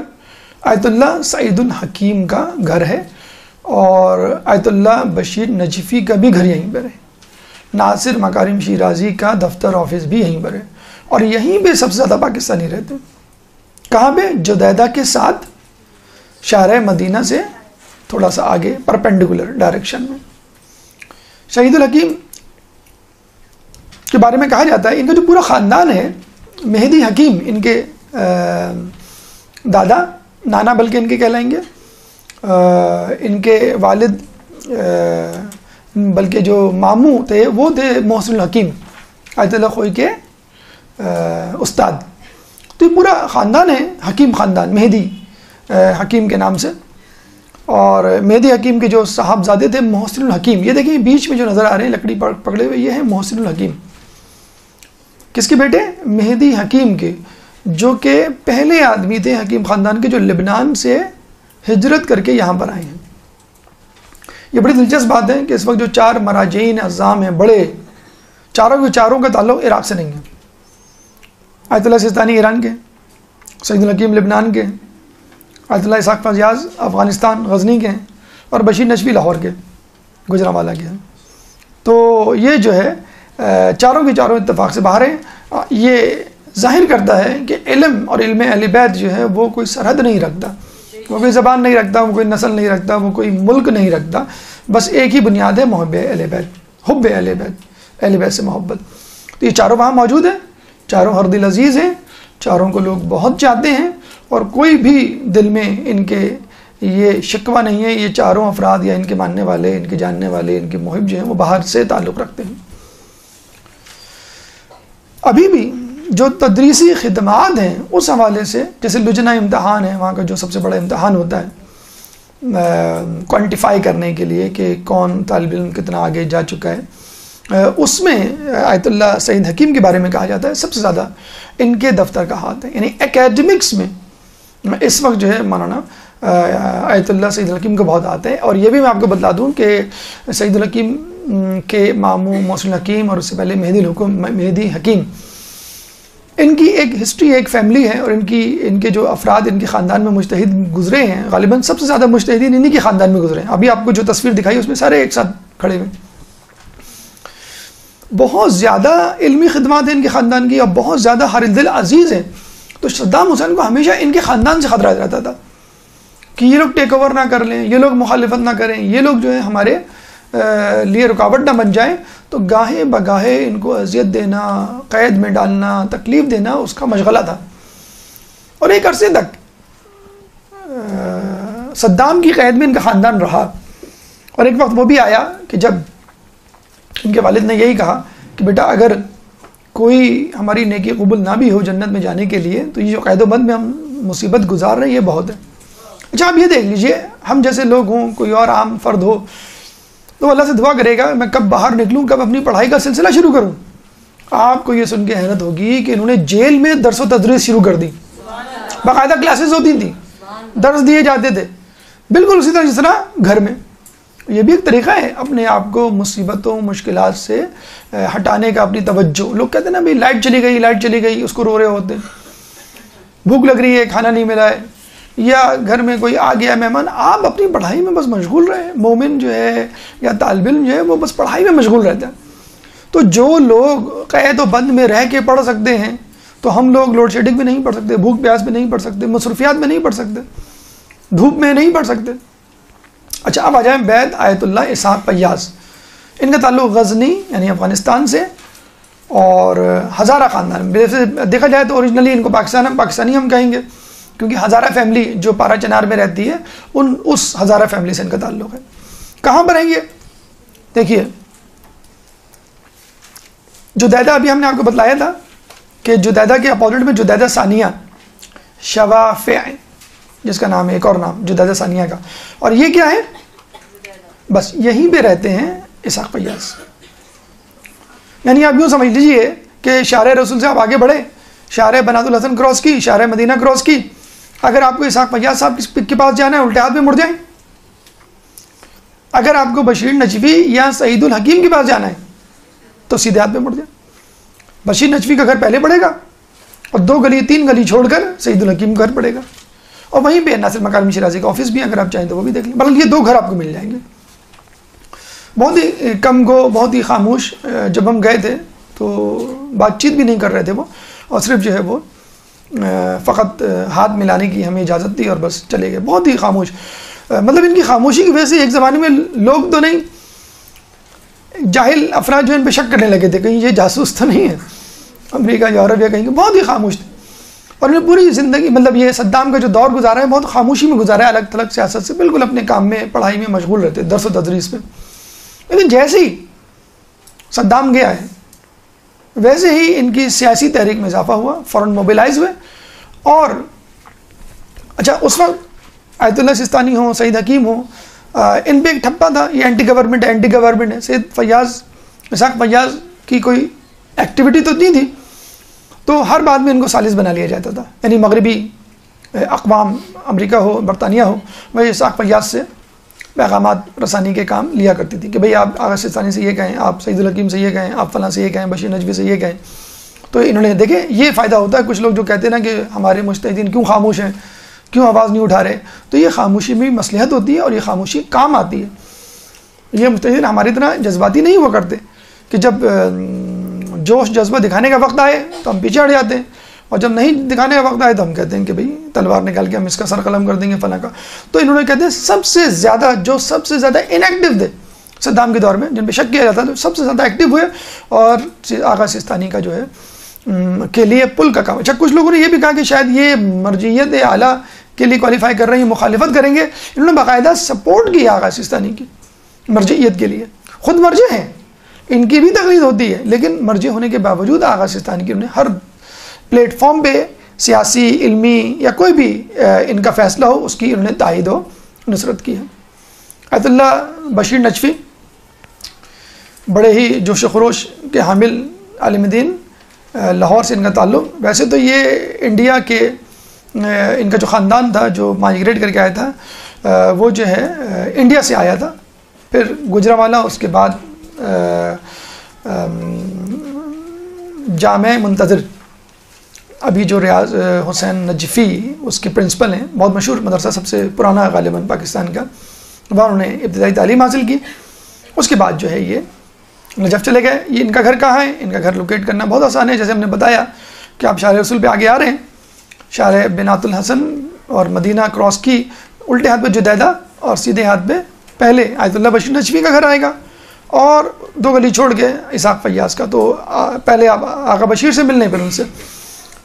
آیت اللہ سعید الحکیم کا گھر ہے اور آیت اللہ بشیر نجفی کا بھی گھر یہیں پر ہے. ناصر مکارم شیرازی کا دفتر آفس بھی یہیں پر ہے, اور یہیں پہ سب سے زیادہ پاکستانی رہتے ہیں. کہاں پہ, جدیدہ کے ساتھ شارع مدینہ سے تھوڑا سا آگے پرپینڈیکولر ڈائریکشن میں. شہید الحکیم کے بارے میں کہا جاتا ہے ان کا جو پورا خاندان ہے, مہدی حکیم ان کے دادا نانا بلکہ ان کے کہلائیں گے. ان کے والد بلکہ جو ماموں تھے وہ تھے محسن الحکیم آیت اللہ خوئی کے استاد. تو یہ پورا خاندان ہے حکیم خاندان، مہدی حکیم کے نام سے. اور مہدی حکیم کے جو صاحبزادے تھے محسن الحکیم، یہ دیکھیں بیچ میں جو نظر آ رہے ہیں لکڑی پکڑے ہوئے، یہ ہیں محسن الحکیم. کس کے بیٹے؟ مہدی حکیم کے، جو کہ پہلے آدمی تھے حکیم خاندان کے جو لبنان سے ہجرت کر کے یہاں پر آئے ہیں. یہ بڑی دلچسپ بات ہے کہ اس وقت جو 4 مراجعین اعظام ہیں بڑے، چاروں کا تعلق عراق سے نہیں ہے. آیت اللہ سیستانی ایران کے، سعید الحکیم لبنان کے، آیت اللہ اسحاق فیاض افغانستان غزنی کے ہیں، اور بشیر نجفی لاہور کے گجرانوالہ کے ہیں. تو یہ جو ہے چاروں کے چاروں اتفاق سے باہر ہیں. یہ ظاہر کرتا ہے کہ علم اور علم اہل بیت جو ہے وہ کوئی سرحد نہیں رکھتا، وہ کوئی زبان نہیں رکھتا، وہ کوئی نسل نہیں رکھتا، وہ کوئی ملک نہیں رکھتا. بس ایک ہی بنیاد ہے، محب اہل بیت، حب اہل بیت، اہل بیت سے محبت. تو یہ چاروں وہاں موجود ہیں، چاروں ہر دل عزیز ہیں، چاروں کو لوگ بہت چاہتے ہیں، اور کوئی بھی دل میں ان کے یہ شکوہ نہیں ہے. یہ چاروں افراد یا ان کے ماننے والے، ان کے جاننے والے، ان کے محب جو ہیں وہ باہر سے تعلق رکھتے ہیں. ابھی بھی جو تدریسی خدمات ہیں اس حوالے سے، جیسے لجنہ امتحان ہے، وہاں کا جو سب سے بڑا امتحان ہوتا ہے کوانٹیفائی کرنے کے لیے کہ کون طالب علم کتنا آگے جا چکا ہے، اس میں آیت اللہ سعید حکیم کے بارے میں کہا جاتا ہے سب سے زیادہ ان کے دفتر کا ہاتھ ہے. یعنی اکیڈمکس میں اس وقت جو ہے مولانا آیت اللہ سعید الحکیم کو بہت آتا ہے. اور یہ بھی میں آپ کو بتلا دوں کہ سعید الحکیم کے ماموں محسن الحکیم اور اس سے پہلے مہدی حکیم، ان کی ایک ہسٹری، ایک فیملی ہے، اور ان کے جو افراد ان کے خاندان میں مجتہد گزرے ہیں، غالباً سب سے زیادہ مجتہدین انہی کے خاندان میں گزرے ہیں. ابھی آپ کو جو تصویر دکھائی اس میں سارے ایک ساتھ کھڑے ہوئے. بہت زیادہ علمی خدمات ہیں ان کے خاندان کی، اور بہت زیادہ ہر دل عزیز ہیں. تو صدام حسین کو ہمیشہ ان کے خاندان سے خطرہ رہتا تھا کہ یہ لوگ ٹیک اوور نہ کر لیں، یہ لوگ مخالفت نہ کریں، یہ لوگ جو ہے ہمارے لیے رکاوٹ نہ بن جائیں. تو گاہے بگاہے ان کو اذیت دینا، قید میں ڈالنا، تکلیف دینا اس کا مشغلہ تھا. اور ایک عرصے تک صدام کی قید میں ان کا خاندان رہا. اور ایک وقت وہ بھی آیا کہ جب ان کے والد نے یہی کہا کہ بیٹا اگر کوئی ہماری نیکی قبول نہ بھی ہو جنت میں جانے کے لیے، تو یہ جو قید و بند میں ہم مصیبت گزار رہے ہیں یہ بہت ہے. اچھا آپ یہ دیکھ لیجئے، ہم جیسے لوگ ہوں، کوئی اور عام فرد ہو، تو اللہ سے دعا کرے گا میں کب باہر نکلوں، کب اپنی پڑھائی کا سلسلہ شروع کروں. آپ کو یہ سن کے حیرت ہوگی کہ انہوں نے جیل میں درس و تدریس شروع کر دی. باقاعدہ کلاسز ہوتی تھیں، درس دیے جاتے تھے، بالکل اسی طرح جس طرح گھر میں. یہ بھی ایک طریقہ ہے اپنے آپ کو مصیبتوں مشکلات سے ہٹانے کا، اپنی توجہ. لوگ کہتے ہیں نا بھائی لائٹ چلی گئی اس کو رو رہے ہوتے ہیں، بھوک لگ رہی ہے کھانا نہیں ملا ہے، یا گھر میں کوئی آ گیا مہمان. آپ اپنی پڑھائی میں بس مشغول رہے. مومن جو ہے یا طالب علم جو ہے وہ بس پڑھائی میں مشغول رہتا ہے. تو جو لوگ قید و بند میں رہ کے پڑھ سکتے ہیں، تو ہم لوگ لوڈ شیڈنگ میں نہیں پڑھ سکتے، بھوک پیاس میں نہیں پڑھ سکتے، مصروفیات میں نہیں پڑھ سکتے، دھوپ میں نہیں پڑھ سکتے. اچھا اب آ جائیں بیت آیت اللہ اسحاق فیاض. ان کا تعلق غزنی یعنی افغانستان سے اور ہزارہ خاندان. دیکھا جائے تو اوریجنلی ان کو پاکستانی ہم کہیں گے، کیونکہ ہزارہ فیملی جو پارا چنار میں رہتی ہے اس ہزارہ فیملی سے ان کا تعلق ہے. کہاں پر ہیں یہ؟ دیکھیے جدیدہ، ابھی ہم نے آپ کو بتلایا تھا کہ جدیدہ کے اپوزٹ میں جدیدہ ثانیہ شوافع، جس کا نام ہے ایک اور نام جدیدہ ثانیہ کا. اور یہ کیا ہے؟ بس یہیں پہ رہتے ہیں اسحاق فیاض. یعنی آپ یوں سمجھ لیجئے کہ شارع رسول سے آپ آگے بڑھے، شارع بنات الحسن کراس کی، شارع مدینہ کراس کی. اگر آپ کو اسحاق فیاض صاحب کے پاس جانا ہے الٹے ہاتھ میں مڑ جائیں. اگر آپ کو بشیر نجفی یا سعید الحکیم کے پاس جانا ہے تو سیدھے ہاتھ میں مڑ جائیں. بشیر نجفی کا گھر پہلے پڑے گا اور 2 گلی 3 گلی چھوڑ کر سعید الحکیم کا گھر پڑے گا. اور وہیں پہ ناصر مکارمی شیرازی کا آفس بھی اگر آپ چاہیں تو وہ بھی دیکھ لیں. بلکہ یہ 2 گھر آپ کو مل جائیں گے. بہت ہی کم گو، بہت ہی خاموش. جب ہم گئے تھے تو بات چیت بھی نہیں کر رہے تھے وہ، اور صرف جو ہے وہ فقط ہاتھ ملانے کی ہمیں اجازت دی اور بس چلے گئے. بہت ہی خاموش. مطلب ان کی خاموشی کی وجہ سے ایک زمانے میں لوگ تو نہیں، جاہل افراد جو ان پہ شک کرنے لگے تھے کہیں یہ جاسوس تو نہیں ہے، امریکہ یورپ یا کہیں. بہت ہی خاموش تھے. اور انہیں پوری زندگی مطلب یہ صدام کا جو دور گزارا ہے بہت خاموشی میں گزارا ہے، الگ تھلگ سیاست سے، بالکل اپنے کام میں پڑھائی میں مشغول رہتے، درس و تدریس میں. لیکن جیسے ہی صدام گیا ہے ویسے ہی ان کی سیاسی تحریک میں اضافہ ہوا، فوراً موبلائز ہوئے. اور اچھا اس وقت آیت اللہ سستانی ہوں، سعید حکیم ہوں، ان پہ ایک ٹھپا تھا یہ اینٹی گورنمنٹ ہے، اینٹی گورنمنٹ ہے. سید فیاض، اسحاق فیاض کی کوئی ایکٹیویٹی تو نہیں تھی تو ہر بات میں ان کو سالس بنا لیا جاتا تھا. یعنی مغربی اقوام، امریکہ ہو، برطانیہ ہو، وہ اسحاق فیاض سے پیغامات رسانی کے کام لیا کرتی تھی کہ بھئی آپ آغا سستانی سے یہ کہیں، آپ سعید الحکیم سے یہ کہیں، آپ فلاں سے یہ کہیں، بشیر نجوی سے یہ کہیں. تو انہوں نے دیکھیں یہ فائدہ ہوتا ہے. کچھ لوگ جو کہتے ہیں نا کہ ہمارے مجتہدین کیوں خاموش ہیں، کیوں آواز نہیں اٹھا رہے، تو یہ خاموشی میں مصلحت ہوتی ہے اور یہ خاموشی کام آتی ہے. یہ مجتہدین ہماری طرح جذباتی نہیں ہوا کرتے کہ جب جوش جذبہ دکھانے کا وقت آئے تو ہم پیچھے ہٹ جاتے ہیں، اور جب نہیں دکھانے کا وقت آئے تو ہم کہتے ہیں کہ بھئی تلوار نکال کے ہم اس کا سر قلم کر دیں گے فلاں کا. تو انہوں نے کہتے ہیں سب سے زیادہ ان ایکٹیو تھے صدام کے دور میں، جن پہ شک کیا جاتا ہے، تو سب سے زیادہ ایکٹیو ہوئے اور آغا سستانی کا جو ہے کے لیے پل کا کام. اچھا کچھ لوگوں نے یہ بھی کہا کہ شاید یہ مرجعیت اعلیٰ کے لیے کوالیفائی کر رہے ہیں، مخالفت کریں گے. انہوں نے باقاعدہ سپورٹ کی آغا سستانی کی مرجعیت کے لیے، خود مرجع ہیں، ان کی بھی تقلید ہوتی ہے، لیکن مرجع ہونے کے باوجود آغا سستانی کی انہوں نے ہر پلیٹ فارم پہ سیاسی، علمی یا کوئی بھی ان کا فیصلہ ہو اس کی انہوں نے تائید و نصرت کی ہے. آیت اللہ بشیر نجفی بڑے ہی جوش و خروش کے حامل عالم دین، لاہور سے ان کا تعلق. ویسے تو یہ انڈیا کے ان کا جو خاندان تھا جو مائیگریٹ کر کے آیا تھا وہ جو ہے انڈیا سے آیا تھا، پھر گجرانوالہ، اس کے بعد جامع منتظر، ابھی جو ریاض حسین نجفی اس کے پرنسپل ہیں، بہت مشہور مدرسہ، سب سے پرانا غالباً پاکستان کا، وہاں انہوں نے ابتدائی تعلیم حاصل کی. اس کے بعد جو ہے یہ نجف چلے گئے. یہ ان کا گھر کہاں ہے؟ ان کا گھر لوکیٹ کرنا بہت آسان ہے. جیسے ہم نے بتایا کہ آپ شارع رسول پہ آگے آ رہے ہیں، شارع بنات الحسن اور مدینہ کراس کی، الٹے ہاتھ پہ جدیدہ اور سیدھے ہاتھ پہ پہلے آیت اللہ بشیر نجفی کا گھر آئے گا، اور 2 گلی چھوڑ کے اسحاق فیاض کا. تو پہلے آپ آقا بشیر سے ملنے، پھر ان سے.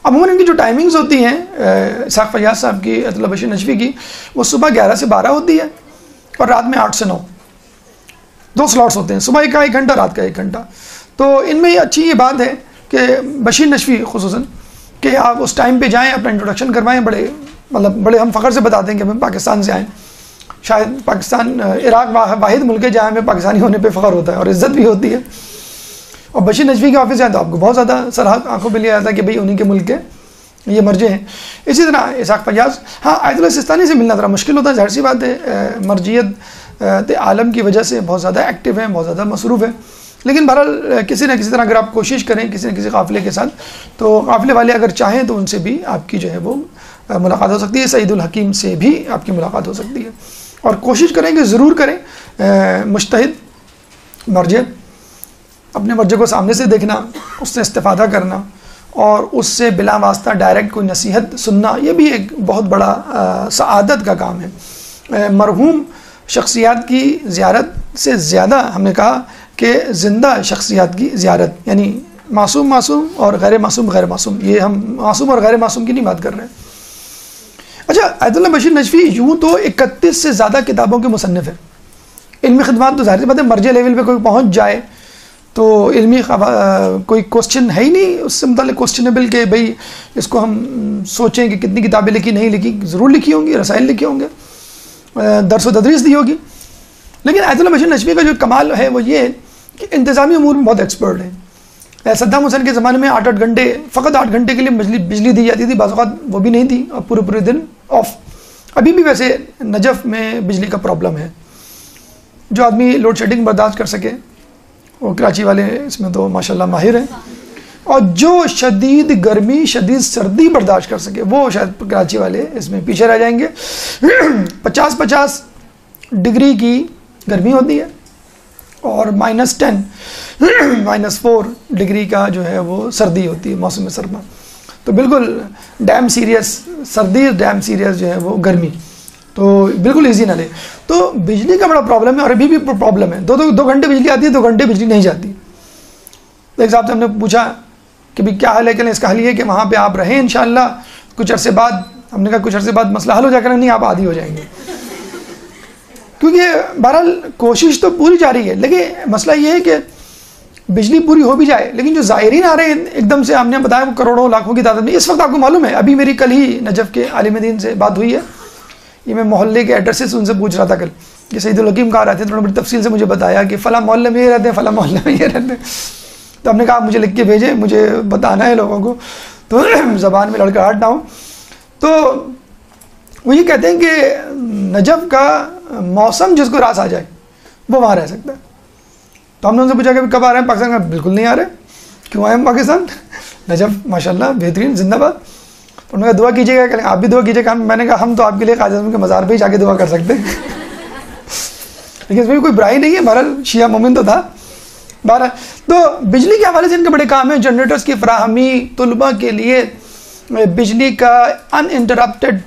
عموماً ان کی جو ٹائمنگز ہوتی ہیں اسحاق فیاض صاحب کی، آیت اللہ بشیر نجفی کی، وہ صبح 11 سے 12 ہوتی ہے اور رات میں 8 سے 9. 2 سلاٹس ہوتے ہیں، صبح کا 1 گھنٹہ، رات کا 1 گھنٹہ. تو ان میں یہ بات ہے کہ بشیر نجفی خصوصاً کہ آپ اس ٹائم پہ جائیں، اپنا انٹروڈکشن کروائیں. بڑے ہم فخر سے بتاتے ہیں کہ ہم پاکستان سے آئیں. شاید پاکستان، عراق واحد ملک ہے جہاں ہمیں پاکستانی ہونے پہ فخر ہوتا ہے اور عزت بھی ہوتی ہے. اور بشیر نجفی کے آفس جائیں تو آپ کو بہت زیادہ سرحد آنکھوں پہ لیا جاتا ہے کہ بھئی انہی کے ملک کے یہ مرجع ہیں. اسی طرح اسحاق فیاض، ہاں آیت اللہ سستانی سے ملنا ذرا مشکل ہوتا ہے، ظاہر سی بات ہے، مرجعیت عالم کی وجہ سے بہت زیادہ ایکٹیو ہیں، بہت زیادہ مصروف ہیں. لیکن بہرحال کسی نہ کسی طرح اگر آپ کوشش کریں کسی نہ کسی قافلے کے ساتھ، تو قافلے والے اگر چاہیں تو ان سے بھی آپ کی جو ہے وہ ملاقات ہو سکتی ہے. سعید الحکیم سے بھی آپ کی ملاقات ہو سکتی ہے. اور کوشش کریں کہ ضرور کریں، مجتہد مرجع، اپنے مرجع کو سامنے سے دیکھنا، اس سے استفادہ کرنا اور اس سے بلا واسطہ ڈائریکٹ کوئی نصیحت سننا، یہ بھی ایک بہت بڑا سعادت کا کام ہے. مرحوم شخصیات کی زیارت سے زیادہ ہم نے کہا کہ زندہ شخصیات کی زیارت، یعنی معصوم اور غیر معصوم، یہ ہم معصوم اور غیر معصوم کی نہیں بات کر رہے ہیں. اچھا آیت اللہ بشیر نجفی یوں تو 31 سے زیادہ کتابوں کے مصنف ہیں. علمی خدمات تو ظاہر سی بات ہے، مرجع لیول پہ کوئی پہنچ جائے تو علمی کوئی کوسچن ہے ہی نہیں اس سے متعلق کوسچنیبل کہ بھئی اس کو ہم سوچیں کہ کتنی کتابیں لکھی، نہیں لکھی، ضرور لکھی ہوں گی، رسائل لکھے ہوں گے، درس و تدریس دی ہوگی. لیکن آیت اللہ بشیر نجفی کا جو کمال ہے وہ یہ کہ انتظامی امور میں بہت ایکسپرٹ ہیں. صدام حسین کے زمانے میں 8 گھنٹے، فقط 8 گھنٹے کے لیے بجلی دی جاتی تھی، بعض اوقات وہ بھی نہیں تھی، اور پورے دن آف. ابھی بھی ویسے نجف میں بجلی کا پرابلم ہے. جو آدمی لوڈ شیڈنگ برداشت کر سکے وہ کراچی والے اس میں تو ماشاءاللہ ماہر ہیں، اور جو شدید گرمی، شدید سردی برداشت کر سکے وہ شاید کراچی والے اس میں پیچھے رہ جائیں گے. 50 ڈگری کی گرمی ہوتی ہے اور -10 -4 ڈگری کا جو ہے وہ سردی ہوتی ہے موسم سرما. تو بالکل ڈیم سیریس سردی، ڈیم سیریس جو ہے وہ گرمی، تو بالکل ایزی نہ لے. تو بجلی کا بڑا پرابلم ہے، اور ابھی بھی پرابلم ہے. 2 گھنٹے بجلی آتی ہے، 2 گھنٹے بجلی نہیں جاتی. ایک صاحب سے ہم نے پوچھا کہ بھی کیا حل ہے، کہ اس کا حل یہ ہے کہ وہاں پہ آپ رہیں انشاءاللہ، کچھ عرصے بعد ہم نے کہا کچھ عرصے بعد مسئلہ حل ہو جائے گا، نہیں آپ عادی ہو جائیں گے، کیونکہ بہرحال کوشش تو پوری جاری ہے، لیکن مسئلہ یہ ہے کہ بجلی پوری ہو بھی جائے لیکن جو زائرین آ رہے ہیں ایک دم سے، ہم نے بتایا وہ کروڑوں لاکھوں کی تعداد میں. اس وقت آپ کو معلوم ہے ابھی میری کل ہی نجف کے عالم دین سے بات ہوئی ہے، یہ میں محلے کے ایڈریسز ان سے پوچھ رہا تھا کل کہ سعید الحکیم کہاں رہتے ہیں، تھوڑا بڑی تفصیل سے مجھے بتایا کہ فلاں محلے میں یہ رہتے ہیں، فلاں محلے میں یہ رہتے ہیں. تو ہم نے کہا مجھے لکھ کے بھیجیں، مجھے بتانا ہے لوگوں کو تو زبان میں لڑکڑاہٹ نہ ہو. تو وہ یہ کہتے ہیں کہ نجف کا موسم جس کو راس آ جائے وہ وہاں رہ سکتا ہے. تو ہم نے ان سے پوچھا کہ کب آ رہے ہیں پاکستان کا، بالکل نہیں آ رہے. کیوں آئے ہم پاکستان؟ نجف ماشاءاللہ بہترین، زندہ باد. تو انہوں نے کہا دعا کیجیے گا، کہ آپ بھی دعا کیجیے گا. میں نے کہا ہم تو آپ کے لیے قائد اعظم کے مزار پہ ہی جا کے دعا کر سکتے ہیں لیکن اس میں کوئی برائی نہیں ہے، بہرحال شیعہ مومن تو تھا. بہرحال تو بجلی کے حوالے سے ان کے بڑے کام ہیں، جنریٹرز کی فراہمی، طلباء کے لیے بجلی کا ان انٹرپٹیڈ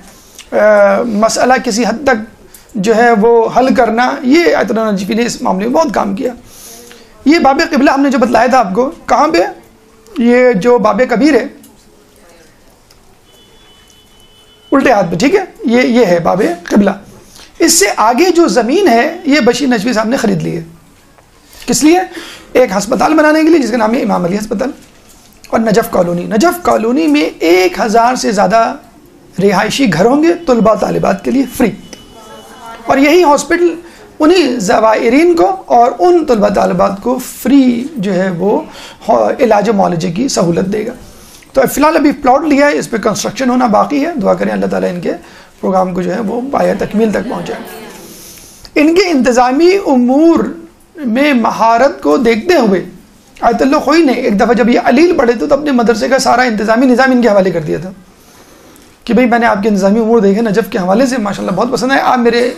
مسئلہ کسی حد تک جو ہے وہ حل کرنا، یہ آیت اللہ نجفی نے اس معاملے میں بہت کام کیا. یہ باب قبلہ ہم نے جو بتلایا تھا آپ کو، کہاں پہ؟ یہ جو باب کبیر ہے الٹے ہاتھ پہ، ٹھیک ہے، یہ ہے باب قبلہ. اس سے آگے جو زمین ہے یہ بشیر نجفی صاحب نے خرید لی ہے. کس لیے؟ ایک ہسپتال بنانے کے لیے جس کا نام ہے امام علی ہسپتال، اور نجف کالونی. نجف کالونی میں 1000 سے زیادہ رہائشی گھر ہوں گے طلباء طالبات کے لیے فری، اور یہی ہاسپٹل انہی زائرین کو اور ان طلباء طالبات کو فری جو ہے وہ علاج و معالجے کی سہولت دے گا. تو فی الحال ابھی پلاٹ لیا ہے، اس پہ کنسٹرکشن ہونا باقی ہے. دعا کریں اللہ تعالیٰ ان کے پروگرام کو جو ہے وہ پایہ تکمیل تک پہنچائے. ان کے انتظامی امور میں مہارت کو دیکھتے ہوئے آیت اللہ خوئی نے ایک دفعہ جب یہ علیل پڑھے تو اپنے مدرسے کا سارا انتظامی نظام ان کے حوالے کر دیا تھا کہ بھئی میں نے آپ کے انتظامی امور دیکھے نجف کے حوالے سے، ماشاءاللہ بہت پسند ہے، آپ میرے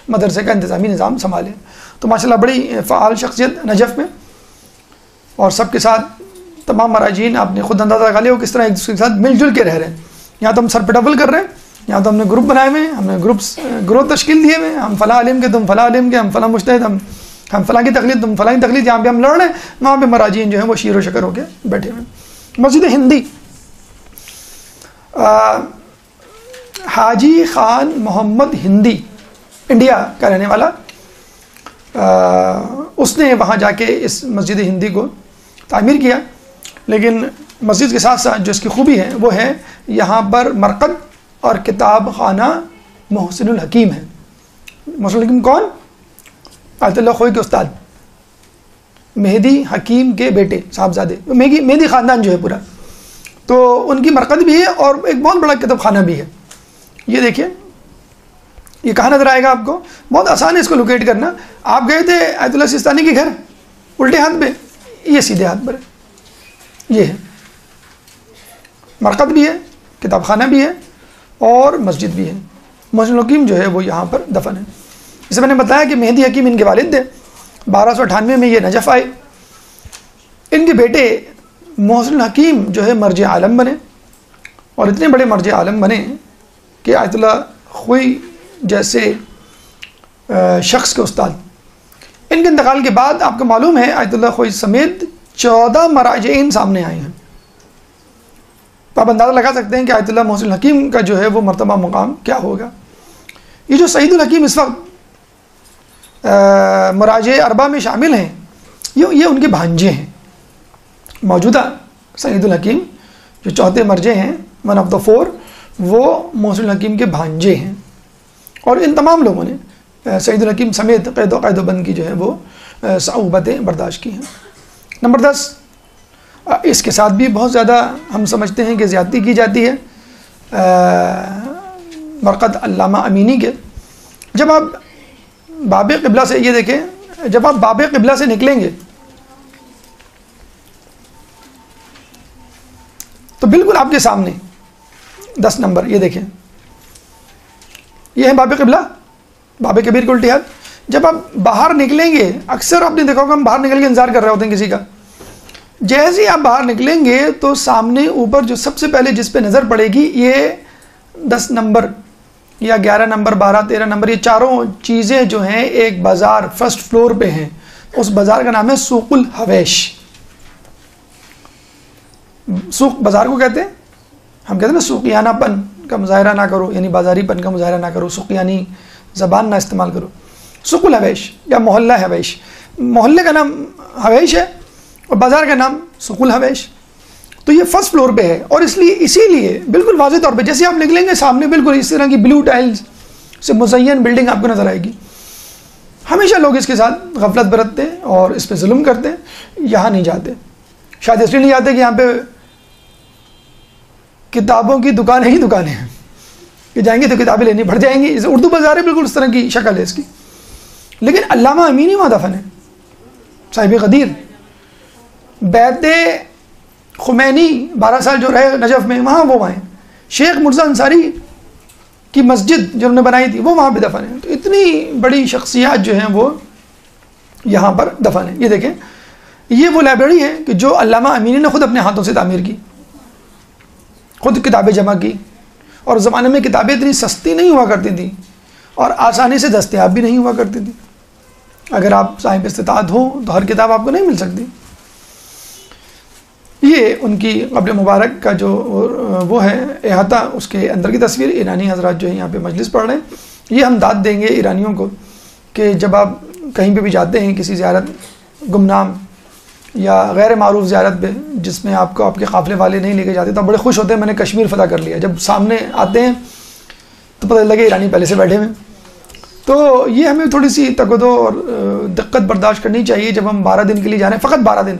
مدرسے کا انتظامی نظام سنبھالیں. تو ماشاءاللہ بڑی فعال شخصیت نجف میں، اور سب کے ساتھ تمام مراجعین آپ نے خود اندازہ لگا لیا وہ کس طرح ایک دوسرے کے ساتھ مل جل کے رہ رہے ہیں. یہاں تو ہم سر پہ ڈبل کر رہے ہیں، یہاں تو ہم نے گروپ بنائے ہوئے ہیں، ہم نے گروپ تشکیل دیے ہوئے ہیں، ہم فلاں عالم کے تم فلاں عالم کے، ہم فلاں مجتہد، ہم فلاں کی تقلید تم فلاں کی تقلید. یہاں پہ ہم لڑ رہے ہیں، وہاں پہ مراجعین جو ہیں وہ شیر و شکر ہو کے بیٹھے ہوئے ہیں. مسجد ہندی، حاجی خان محمد ہندی انڈیا کا رہنے والا، اس نے وہاں جا کے اس مسجد ہندی کو تعمیر کیا. لیکن مسجد کے ساتھ ساتھ جو اس کی خوبی ہے وہ ہے یہاں پر مرقد اور کتاب خانہ محسن الحکیم ہے. محسن الحکیم کون؟ آیت اللہ خوئی کے استاد، مہدی حکیم کے بیٹے صاحبزادے، مہدی خاندان جو ہے پورا، تو ان کی مرقد بھی ہے اور ایک بہت بڑا کتاب خانہ بھی ہے. یہ دیکھیں یہ کہاں نظر آئے گا آپ کو؟ بہت آسان ہے اس کو لوکیٹ کرنا. آپ گئے تھے آیت اللہ سیستانی کے گھر الٹے ہاتھ پہ، یہ سیدھے ہاتھ پر ہے. یہ ہے مرقد بھی ہے، کتاب خانہ بھی ہے اور مسجد بھی ہے. محسن الحکیم جو ہے وہ یہاں پر دفن ہے. جسے میں نے بتایا کہ مہدی حکیم ان کے والد تھے، 1298 میں یہ نجف آئے. ان کے بیٹے محسن الحکیم جو ہے مرجع عالم بنے، اور اتنے بڑے مرجع عالم بنے کہ آیت اللہ خوئی جیسے شخص کے استاد. ان کے انتقال کے بعد آپ کو معلوم ہے آیت اللہ خوئی سمیت 14 مراجعین سامنے آئے ہیں. تو آپ اندازہ لگا سکتے ہیں کہ آیت اللہ محسن الحکیم کا جو ہے وہ مرتبہ مقام کیا ہوگا. یہ جو سعید الحکیم اس وقت مراجع اربعہ میں شامل ہیں، یہ ان کے بھانجے ہیں. موجودہ سعید الحکیم جو چوتھے مرجع ہیں، 1 of the 4، وہ محسن الحکیم کے بھانجے ہیں. اور ان تمام لوگوں نے سعید الحکیم سمیت قید و بند کی جو ہے وہ صعوبتیں برداشت کی ہیں. نمبر 10، اس کے ساتھ بھی بہت زیادہ ہم سمجھتے ہیں کہ زیادتی کی جاتی ہے مرقد علامہ امینی کے. جب آپ باب قبلہ سے، یہ دیکھیں، جب آپ باب قبلہ سے نکلیں گے تو بالکل آپ کے سامنے 10 نمبر، یہ دیکھیں، یہ ہے باب قبلہ، باب کبیر کے الٹے ہاتھ. جب آپ باہر نکلیں گے، اکثر آپ نے دیکھا ہوگا ہم باہر نکل کے انتظار کر رہے ہوتے ہیں کسی کا. جیسے ہی آپ باہر نکلیں گے تو سامنے اوپر جو سب سے پہلے جس پہ نظر پڑے گی، یہ 10 نمبر یا 11 نمبر، 12، 13 نمبر، یہ چاروں چیزیں جو ہیں ایک بازار فرسٹ فلور پہ ہیں. اس بازار کا نام ہے سوق الحویش. سوق بازار کو کہتے ہیں، ہم کہتے ہیں نا سوقیانہ پن کا مظاہرہ نہ کرو، یعنی بازاری پن کا مظاہرہ نہ کرو، سوقیانی زبان نہ استعمال کرو. سوق الحویش یا محلہ حویش، محلے کا نام حویش ہے اور بازار کا نام سوق الحویش. تو یہ فرسٹ فلور پہ ہے، اور اسی لیے بالکل واضح طور پہ جیسے آپ نکلیں گے سامنے بالکل اس طرح کی بلو ٹائلز سے مزین بلڈنگ آپ کو نظر آئے گی. ہمیشہ لوگ اس کے ساتھ غفلت برتتے ہیں اور اس پہ ظلم کرتے ہیں. یہاں نہیں جاتے، شاید اس لیے نہیں جاتے کہ یہاں پہ کتابوں کی دکانیں ہی دکانیں ہیں کہ جائیں گے تو کتابیں لینی پڑ جائیں گی. اردو بازار ہے، بالکل اس طرح کی شکل ہے اس کی. لیکن علامہ امینی وہاں دفن ہے، صاحب غدیر. بیت خمینی 12 سال جو رہے نجف میں، وہاں ہیں. شیخ مرزا انصاری کی مسجد جو انہوں نے بنائی تھی وہ وہاں پہ دفن ہے. تو اتنی بڑی شخصیات جو ہیں وہ یہاں پر دفن ہیں. یہ دیکھیں، یہ وہ لائبریری ہے کہ جو علامہ امینی نے خود اپنے ہاتھوں سے تعمیر کی، خود کتابیں جمع کی. اور زمانے میں کتابیں اتنی سستی نہیں ہوا کرتی تھیں اور آسانی سے دستیاب بھی نہیں ہوا کرتی تھی. اگر آپ صاحب استطاعت ہوں تو ہر کتاب آپ کو نہیں مل سکتی. یہ ان کی قبر مبارک کا جو وہ ہے احاطہ، اس کے اندر کی تصویر. ایرانی حضرات جو ہیں یہاں پہ مجلس پڑھ رہے ہیں. یہ ہم داد دیں گے ایرانیوں کو کہ جب آپ کہیں پہ بھی جاتے ہیں کسی زیارت گمنام یا غیر معروف زیارت پہ جس میں آپ کو آپ کے قافلے والے نہیں لے کے جاتے، تو آپ بڑے خوش ہوتے ہیں میں نے کشمیر فتح کر لیا. جب سامنے آتے ہیں تو پتہ لگے ایرانی پہلے سے بیٹھے ہوئے. تو یہ ہمیں تھوڑی سی تکدو اور دقت برداشت کرنی چاہیے جب ہم 12 دن کے لیے جا رہے ہیں، فقط 12 دن.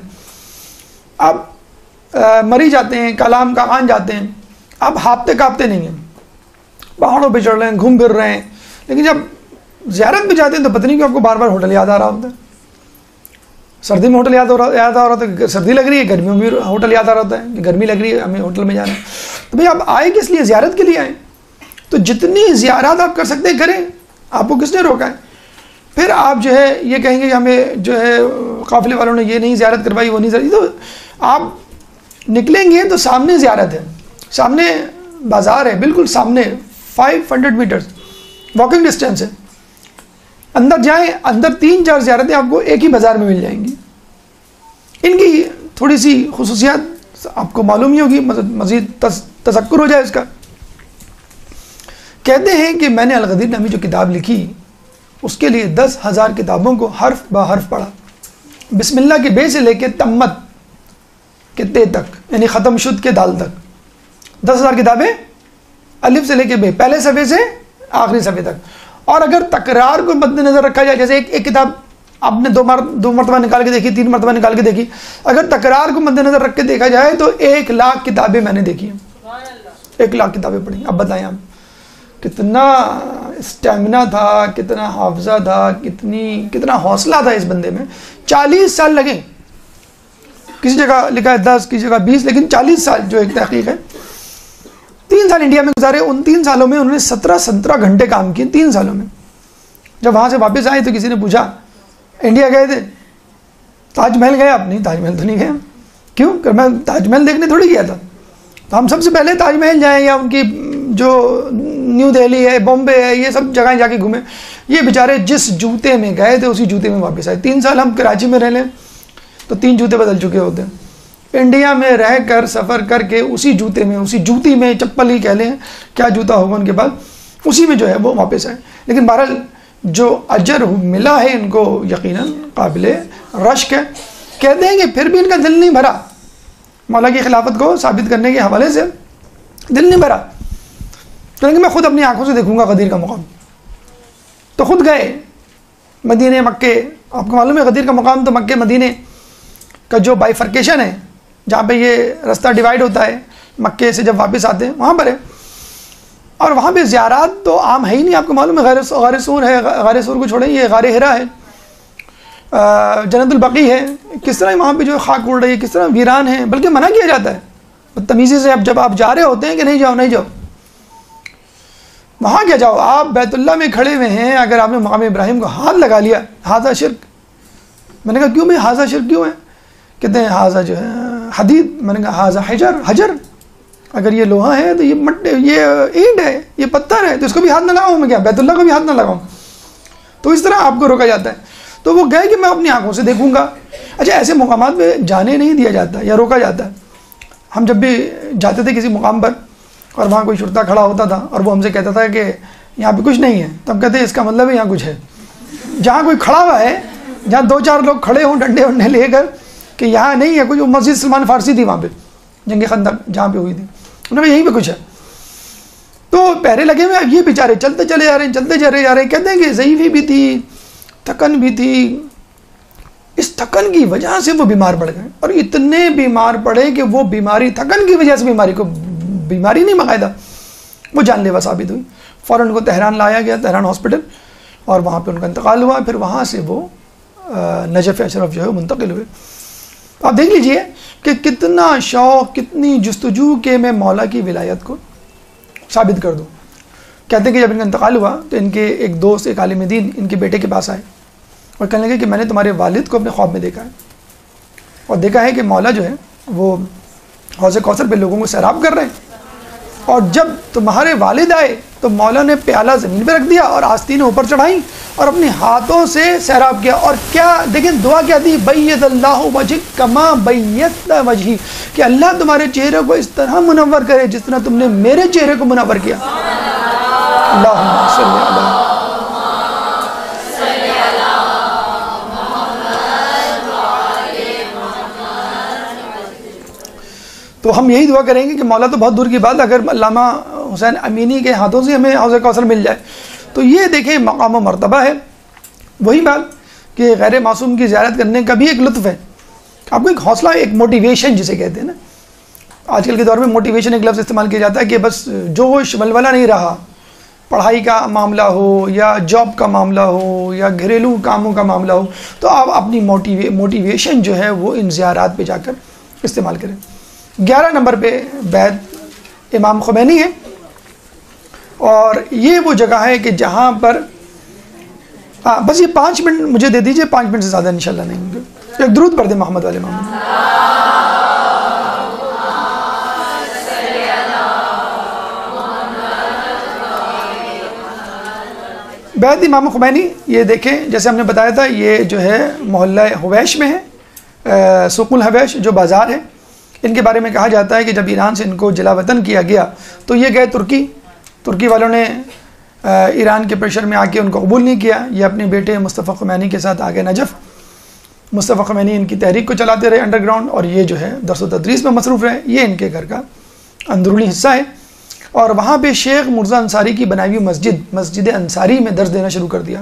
آپ مری جاتے ہیں، کالام کاغان جاتے ہیں، آپ ہاپتے کاپتے نہیں ہیں، پہاڑوں پہ چڑھ رہے ہیں، گھوم پھر رہے ہیں. لیکن جب زیارت پہ جاتے ہیں تو پتہ نہیں کہ آپ کو بار بار ہوٹل یاد آ رہا ہوتا ہے. سردی میں ہوٹل یاد آ رہا ہوتا ہے، سردی لگ رہی ہے، گرمیوں میں ہوٹل یاد آ رہا ہوتا ہے کہ گرمی لگ رہی ہے ہمیں ہوٹل میں جانا ہے. تو بھائی آپ آئے کس لیے؟ زیارت کے لیے آئے. تو جتنی زیارات آپ کر سکتے ہیں کریں، آپ کو کس نے روکا ہے؟ پھر آپ جو ہے یہ کہیں گے کہ ہمیں جو ہے قافلے والوں نے یہ نہیں زیارت کروائی، وہ نہیں زیارت. تو آپ نکلیں گے تو سامنے زیارت ہے، سامنے بازار ہے، بالکل سامنے 500 میٹرز واکنگ ڈسٹینس ہے. اندر جائیں، اندر 3-4 زیارتیں آپ کو ایک ہی بازار میں مل جائیں گی. ان کی تھوڑی سی خصوصیات آپ کو معلوم ہی ہوگی، مزید تذکر ہو جائے اس کا. کہتے ہیں کہ میں نے الغدیر نامی جو کتاب لکھی اس کے لیے 10,000 کتابوں کو حرف بہ حرف پڑھا، بسم اللہ کے بے سے لے کے تمت کے تے تک، یعنی ختم شد کے دال تک. 10,000 کتابیں الف سے لے کے بے، پہلے صفحے سے آخری صفحے تک. اور اگر تکرار کو مد نظر رکھا جائے، جیسے ایک کتاب آپ نے دو مرتبہ نکال کے دیکھی، 3 مرتبہ نکال کے دیکھی، اگر تکرار کو مد نظر رکھ کے دیکھا جائے تو 1,00,000 کتابیں میں نے دیکھی ہیں. 1,00,000 کتابیں پڑھی. اب بتائیں آپ کتنا اسٹیمنا تھا، کتنا حافظہ تھا، کتنا حوصلہ تھا اس بندے میں. 40 سال لگے. کسی جگہ لکھا ہے 10، کسی جگہ 20، لیکن 40 سال جو ایک تحقیق ہے. 3 سال انڈیا میں گزارے. ان 3 سالوں میں انہوں نے 17 گھنٹے کام کیے. 3 سالوں میں. جب وہاں سے واپس آئے تو کسی نے پوچھا انڈیا گئے تھے؟ تاج محل گئے آپ؟ نہیں، تاج محل تو نہیں گئے. کیوں؟ کہ میں تاج محل دیکھنے تھوڑی گیا تھا. تو ہم سب سے پہلے تاج محل جائیں یا ان کی جو نیو دہلی ہے، بامبے ہے، یہ سب جگہیں جا کے گھومیں. یہ بیچارے جس جوتے میں گئے تھے اسی جوتے میں واپس آئے. 3 سال ہم کراچی میں رہ لیں تو 3 جوتے بدل چکے ہوتے ہیں. انڈیا میں رہ کر سفر کر کے اسی جوتے میں، اسی جوتی میں، چپل ہی کہہ لیں، کیا جوتا ہوگا ان کے پاس، اسی میں جو ہے وہ واپس آئے. لیکن بہرحال جو اجر ملا ہے ان کو یقیناً قابل رشک ہے. کہتے ہیں کہ پھر بھی ان کا دل نہیں بھرا، مولا کی خلافت کو ثابت کرنے کے حوالے سے دل نہیں بھرا. کہ میں خود اپنی آنکھوں سے دیکھوں گا غدیر کا مقام. تو خود گئے مدینے، مکے. آپ کو معلوم ہے غدیر کا مقام تو مکے مدینے کا جو بائیفرکیشن ہے، جہاں پہ یہ رستہ ڈیوائیڈ ہوتا ہے مکے سے جب واپس آتے ہیں، وہاں پر ہے. اور وہاں پہ زیارات تو عام ہے ہی نہیں. آپ کو معلوم ہے غار سور ہے، غار سور کو چھوڑیں، یہ غار ہرا ہے، جنت البقیع ہے. کس طرح وہاں پہ جو خاک اڑ رہی ہے، کس طرح ویران ہے. بلکہ منع کیا جاتا ہے بدتمیزی سے. اب جب آپ جا رہے ہوتے ہیں کہ نہیں جاؤ، نہیں جاؤ وہاں. کیا جاؤ؟ آپ بیت اللہ میں کھڑے ہوئے ہیں، اگر آپ نے مقام ابراہیم کو ہاتھ لگا لیا، ہاذا شرک. میں نے کہا کیوں بھائی ہاذا شرک کیوں ہے؟ کہتے ہیں ہاذا جو ہے حدید. میں نے کہا ہاذا حجر. اگر یہ لوہا ہے تو یہ اینٹ ہے، یہ پتھر ہے، تو اس کو بھی ہاتھ نہ لگاؤں میں؟ کیا بیت اللہ کو بھی ہاتھ نہ لگاؤں؟ تو اس طرح آپ کو روکا جاتا ہے. تو وہ گئے کہ میں اپنی آنکھوں سے دیکھوں گا. اچھا، ایسے مقامات پہ جانے نہیں دیا جاتا یا روکا جاتا ہے. ہم جب بھی جاتے تھے کسی مقام پر اور وہاں کوئی شرطا کھڑا ہوتا تھا اور وہ ہم سے کہتا تھا کہ یہاں پہ کچھ نہیں ہے، تو ہم کہتے ہیں اس کا مطلب ہے یہاں کچھ ہے. جہاں کوئی کھڑا ہوا ہے، جہاں 2-4 لوگ کھڑے ہوں ڈنڈے ونڈے لے کر کہ یہاں نہیں ہے کچھ، وہ مسجد سلمان فارسی تھی وہاں پہ، جنگ خندق جہاں پہ ہوئی تھی، انہوں نے یہیں پہ کچھ ہے. تو پہرے لگے ہوئے، اب یہ بیچارے چلتے چلے جا رہے ہیں، چلتے چلے جا رہے ہیں. کہتے ہیں کہ ضعیفی بھی تھی، تھکن بھی تھی. اس تھکن کی وجہ سے وہ بیمار پڑ گئے، اور اتنے بیمار پڑے کہ وہ بیماری تھکن کی وجہ سے بیماری نہیں باقاعدہ وہ جان لیوا ثابت ہوئی. فوراً ان کو تہران لایا گیا، تہران ہاسپٹل، اور وہاں پہ ان کا انتقال ہوا. پھر وہاں سے وہ نجف اشرف جو ہے منتقل ہوئے. آپ دیکھ لیجئے کہ کتنا شوق، کتنی جستجو کہ میں مولا کی ولایت کو ثابت کر دوں. کہتے ہیں کہ جب ان کا انتقال ہوا تو ان کے ایک دوست، ایک عالم دین ان کے بیٹے کے پاس آئے اور کہنے لگے کہ میں نے تمہارے والد کو اپنے خواب میں دیکھا ہے، اور دیکھا ہے کہ مولا جو ہے وہ حوض کوثر پہ لوگوں کو سیراب کر رہے ہیں، اور جب تمہارے والد آئے تو مولا نے پیالہ زمین پہ رکھ دیا اور آستینیں اوپر چڑھائیں اور اپنے ہاتھوں سے سیراب کیا. اور کیا دیکھیں دعا کیا تھی، بیض اللہ وجہک کما بیضت وجہی، کہ اللہ تمہارے چہرے کو اس طرح منور کرے جس طرح تم نے میرے چہرے کو منور کیا. اللہم صلی اللہ. تو ہم یہی دعا کریں گے کہ مولا تو بہت دور کی بات، اگر علامہ حسین امینی کے ہاتھوں سے ہمیں حوض کوثر مل جائے تو یہ دیکھیں مقام و مرتبہ ہے. وہی بات کہ غیر معصوم کی زیارت کرنے کا بھی ایک لطف ہے. آپ کو ایک حوصلہ، ایک موٹیویشن جسے کہتے ہیں نا، آج کل کے دور میں موٹیویشن ایک لفظ استعمال کیا جاتا ہے کہ بس جوش ولولہ نہیں رہا، پڑھائی کا معاملہ ہو یا جاب کا معاملہ ہو یا گھریلو کاموں کا معاملہ ہو، تو آپ اپنی موٹیویشن جو ہے وہ ان زیارات پہ جا کر استعمال کریں. 11 نمبر پہ بیت امام خمینی ہے، اور یہ وہ جگہ ہے کہ جہاں پر بس یہ 5 منٹ مجھے دے دیجئے، 5 منٹ سے زیادہ انشاءاللہ نہیں ہوں گے. ایک درود پڑھ دیں محمد والے محمد. بیت امام خمینی یہ دیکھیں، جیسے ہم نے بتایا تھا یہ جو ہے محلہ حویش میں ہے، سوق الحویش جو بازار ہے. ان کے بارے میں کہا جاتا ہے کہ جب ایران سے ان کو جلا وطن کیا گیا تو یہ گئے ترکی والوں نے ایران کے پریشر میں آ کے ان کو قبول نہیں کیا. یہ اپنے بیٹے مصطفیٰ خمینی کے ساتھ آگے نجف. مصطفیٰ خمینی ان کی تحریک کو چلاتے رہے انڈر گراؤنڈ، اور یہ جو ہے درس و تدریس میں مصروف رہے. یہ ان کے گھر کا اندرونی حصہ ہے، اور وہاں پہ شیخ مرزا انصاری کی بنائی ہوئی مسجد انصاری میں درس دینا شروع کر دیا.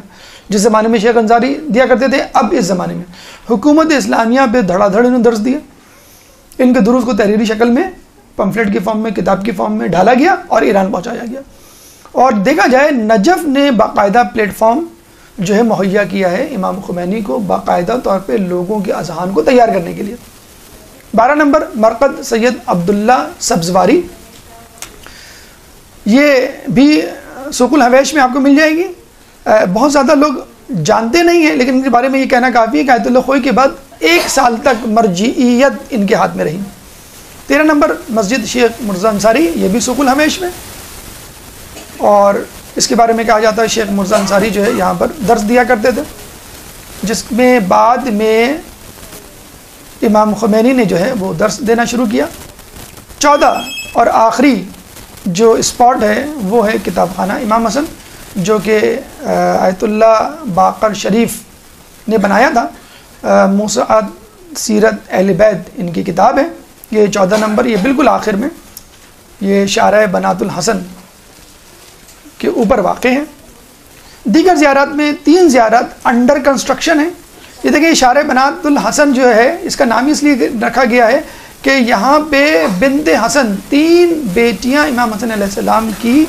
جس زمانے میں شیخ انصاری دیا کرتے تھے، اب اس زمانے میں حکومت اسلامیہ پہ دھڑا دھڑ انہوں نے درس دیا. ان کے دروس کو تحریری شکل میں، پمفلٹ کی فارم میں، کتاب کی فارم میں ڈالا گیا اور ایران پہنچایا گیا. اور دیکھا جائے نجف نے باقاعدہ پلیٹ فارم جو ہے مہیا کیا ہے امام خمینی کو باقاعدہ طور پہ لوگوں کے اذہان کو تیار کرنے کے لیے. 12 نمبر مرقد سید عبداللہ سبزواری، یہ بھی سوق الحویش میں آپ کو مل جائے گی. بہت زیادہ لوگ جانتے نہیں ہیں، لیکن ان کے بارے میں یہ کہنا کافی ہے کہ آیت اللہ خوئی کے بعد 1 سال تک مرجعیت ان کے ہاتھ میں رہی. 13 نمبر مسجد شیخ مرزا انصاری، یہ بھی سوق الحویش میں، اور اس کے بارے میں کہا جاتا ہے شیخ مرزا انصاری جو ہے یہاں پر درس دیا کرتے تھے، جس میں بعد میں امام خمینی نے جو ہے وہ درس دینا شروع کیا. 14 اور آخری جو اسپاٹ ہے وہ ہے کتاب خانہ امام حسن، جو کہ آیت اللہ باقر شریف نے بنایا تھا. موسوعات سیرت اہل بیت ان کی کتاب ہے. یہ 14 نمبر، یہ بالکل آخر میں، یہ شارع بنات الحسن کے اوپر واقع ہے. دیگر زیارات میں 3 زیارات انڈر کنسٹرکشن ہیں. یہ دیکھیں شارع بنات الحسن جو ہے اس کا نام اس لیے رکھا گیا ہے کہ یہاں پہ بنت حسن، 3 بیٹیاں امام حسن علیہ السلام کی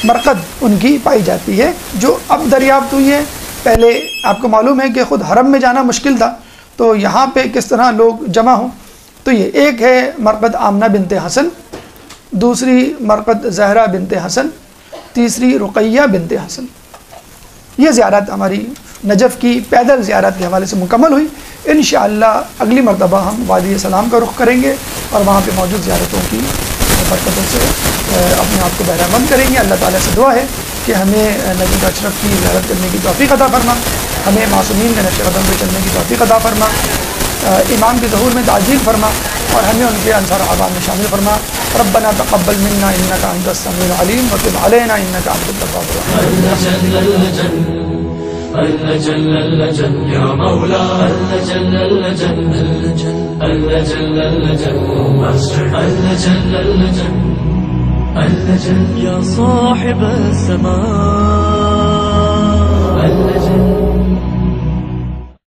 مرقد ان کی پائی جاتی ہے، جو اب دریافت ہوئی ہے. پہلے آپ کو معلوم ہے کہ خود حرم میں جانا مشکل تھا، تو یہاں پہ کس طرح لوگ جمع ہوں. تو یہ ایک ہے مرقد آمنہ بنت حسن، دوسری مرقد زہرہ بنت حسن، تیسری رقیہ بنت حسن. یہ زیارت ہماری نجف کی پیدل زیارت کے حوالے سے مکمل ہوئی. انشاءاللہ اگلی مرتبہ ہم وادی سلام کا رخ کریں گے اور وہاں پہ موجود زیارتوں کی برکتوں سے اپنے آپ کو بہرہ مند کریں گے. اللہ تعالیٰ سے دعا ہے کہ ہمیں نبی اشرف کی زیارت کرنے کی توفیق عطا فرما، ہمیں معصومین کے نقش قدم پہ چلنے کی توفیق عطا فرما، امام کے ظہور میں تعجیل فرما، اور ہمیں ان کے انصار اعوان میں شامل فرما. ربنا تقبل منا انك انت السميع العليم وتب علينا انك انت التواب الرحيم. اللجل اللجل يا مولا اللجل اللجل اللجل اللجل اللجل اللجل اللجل يا صاحب السماء اللجل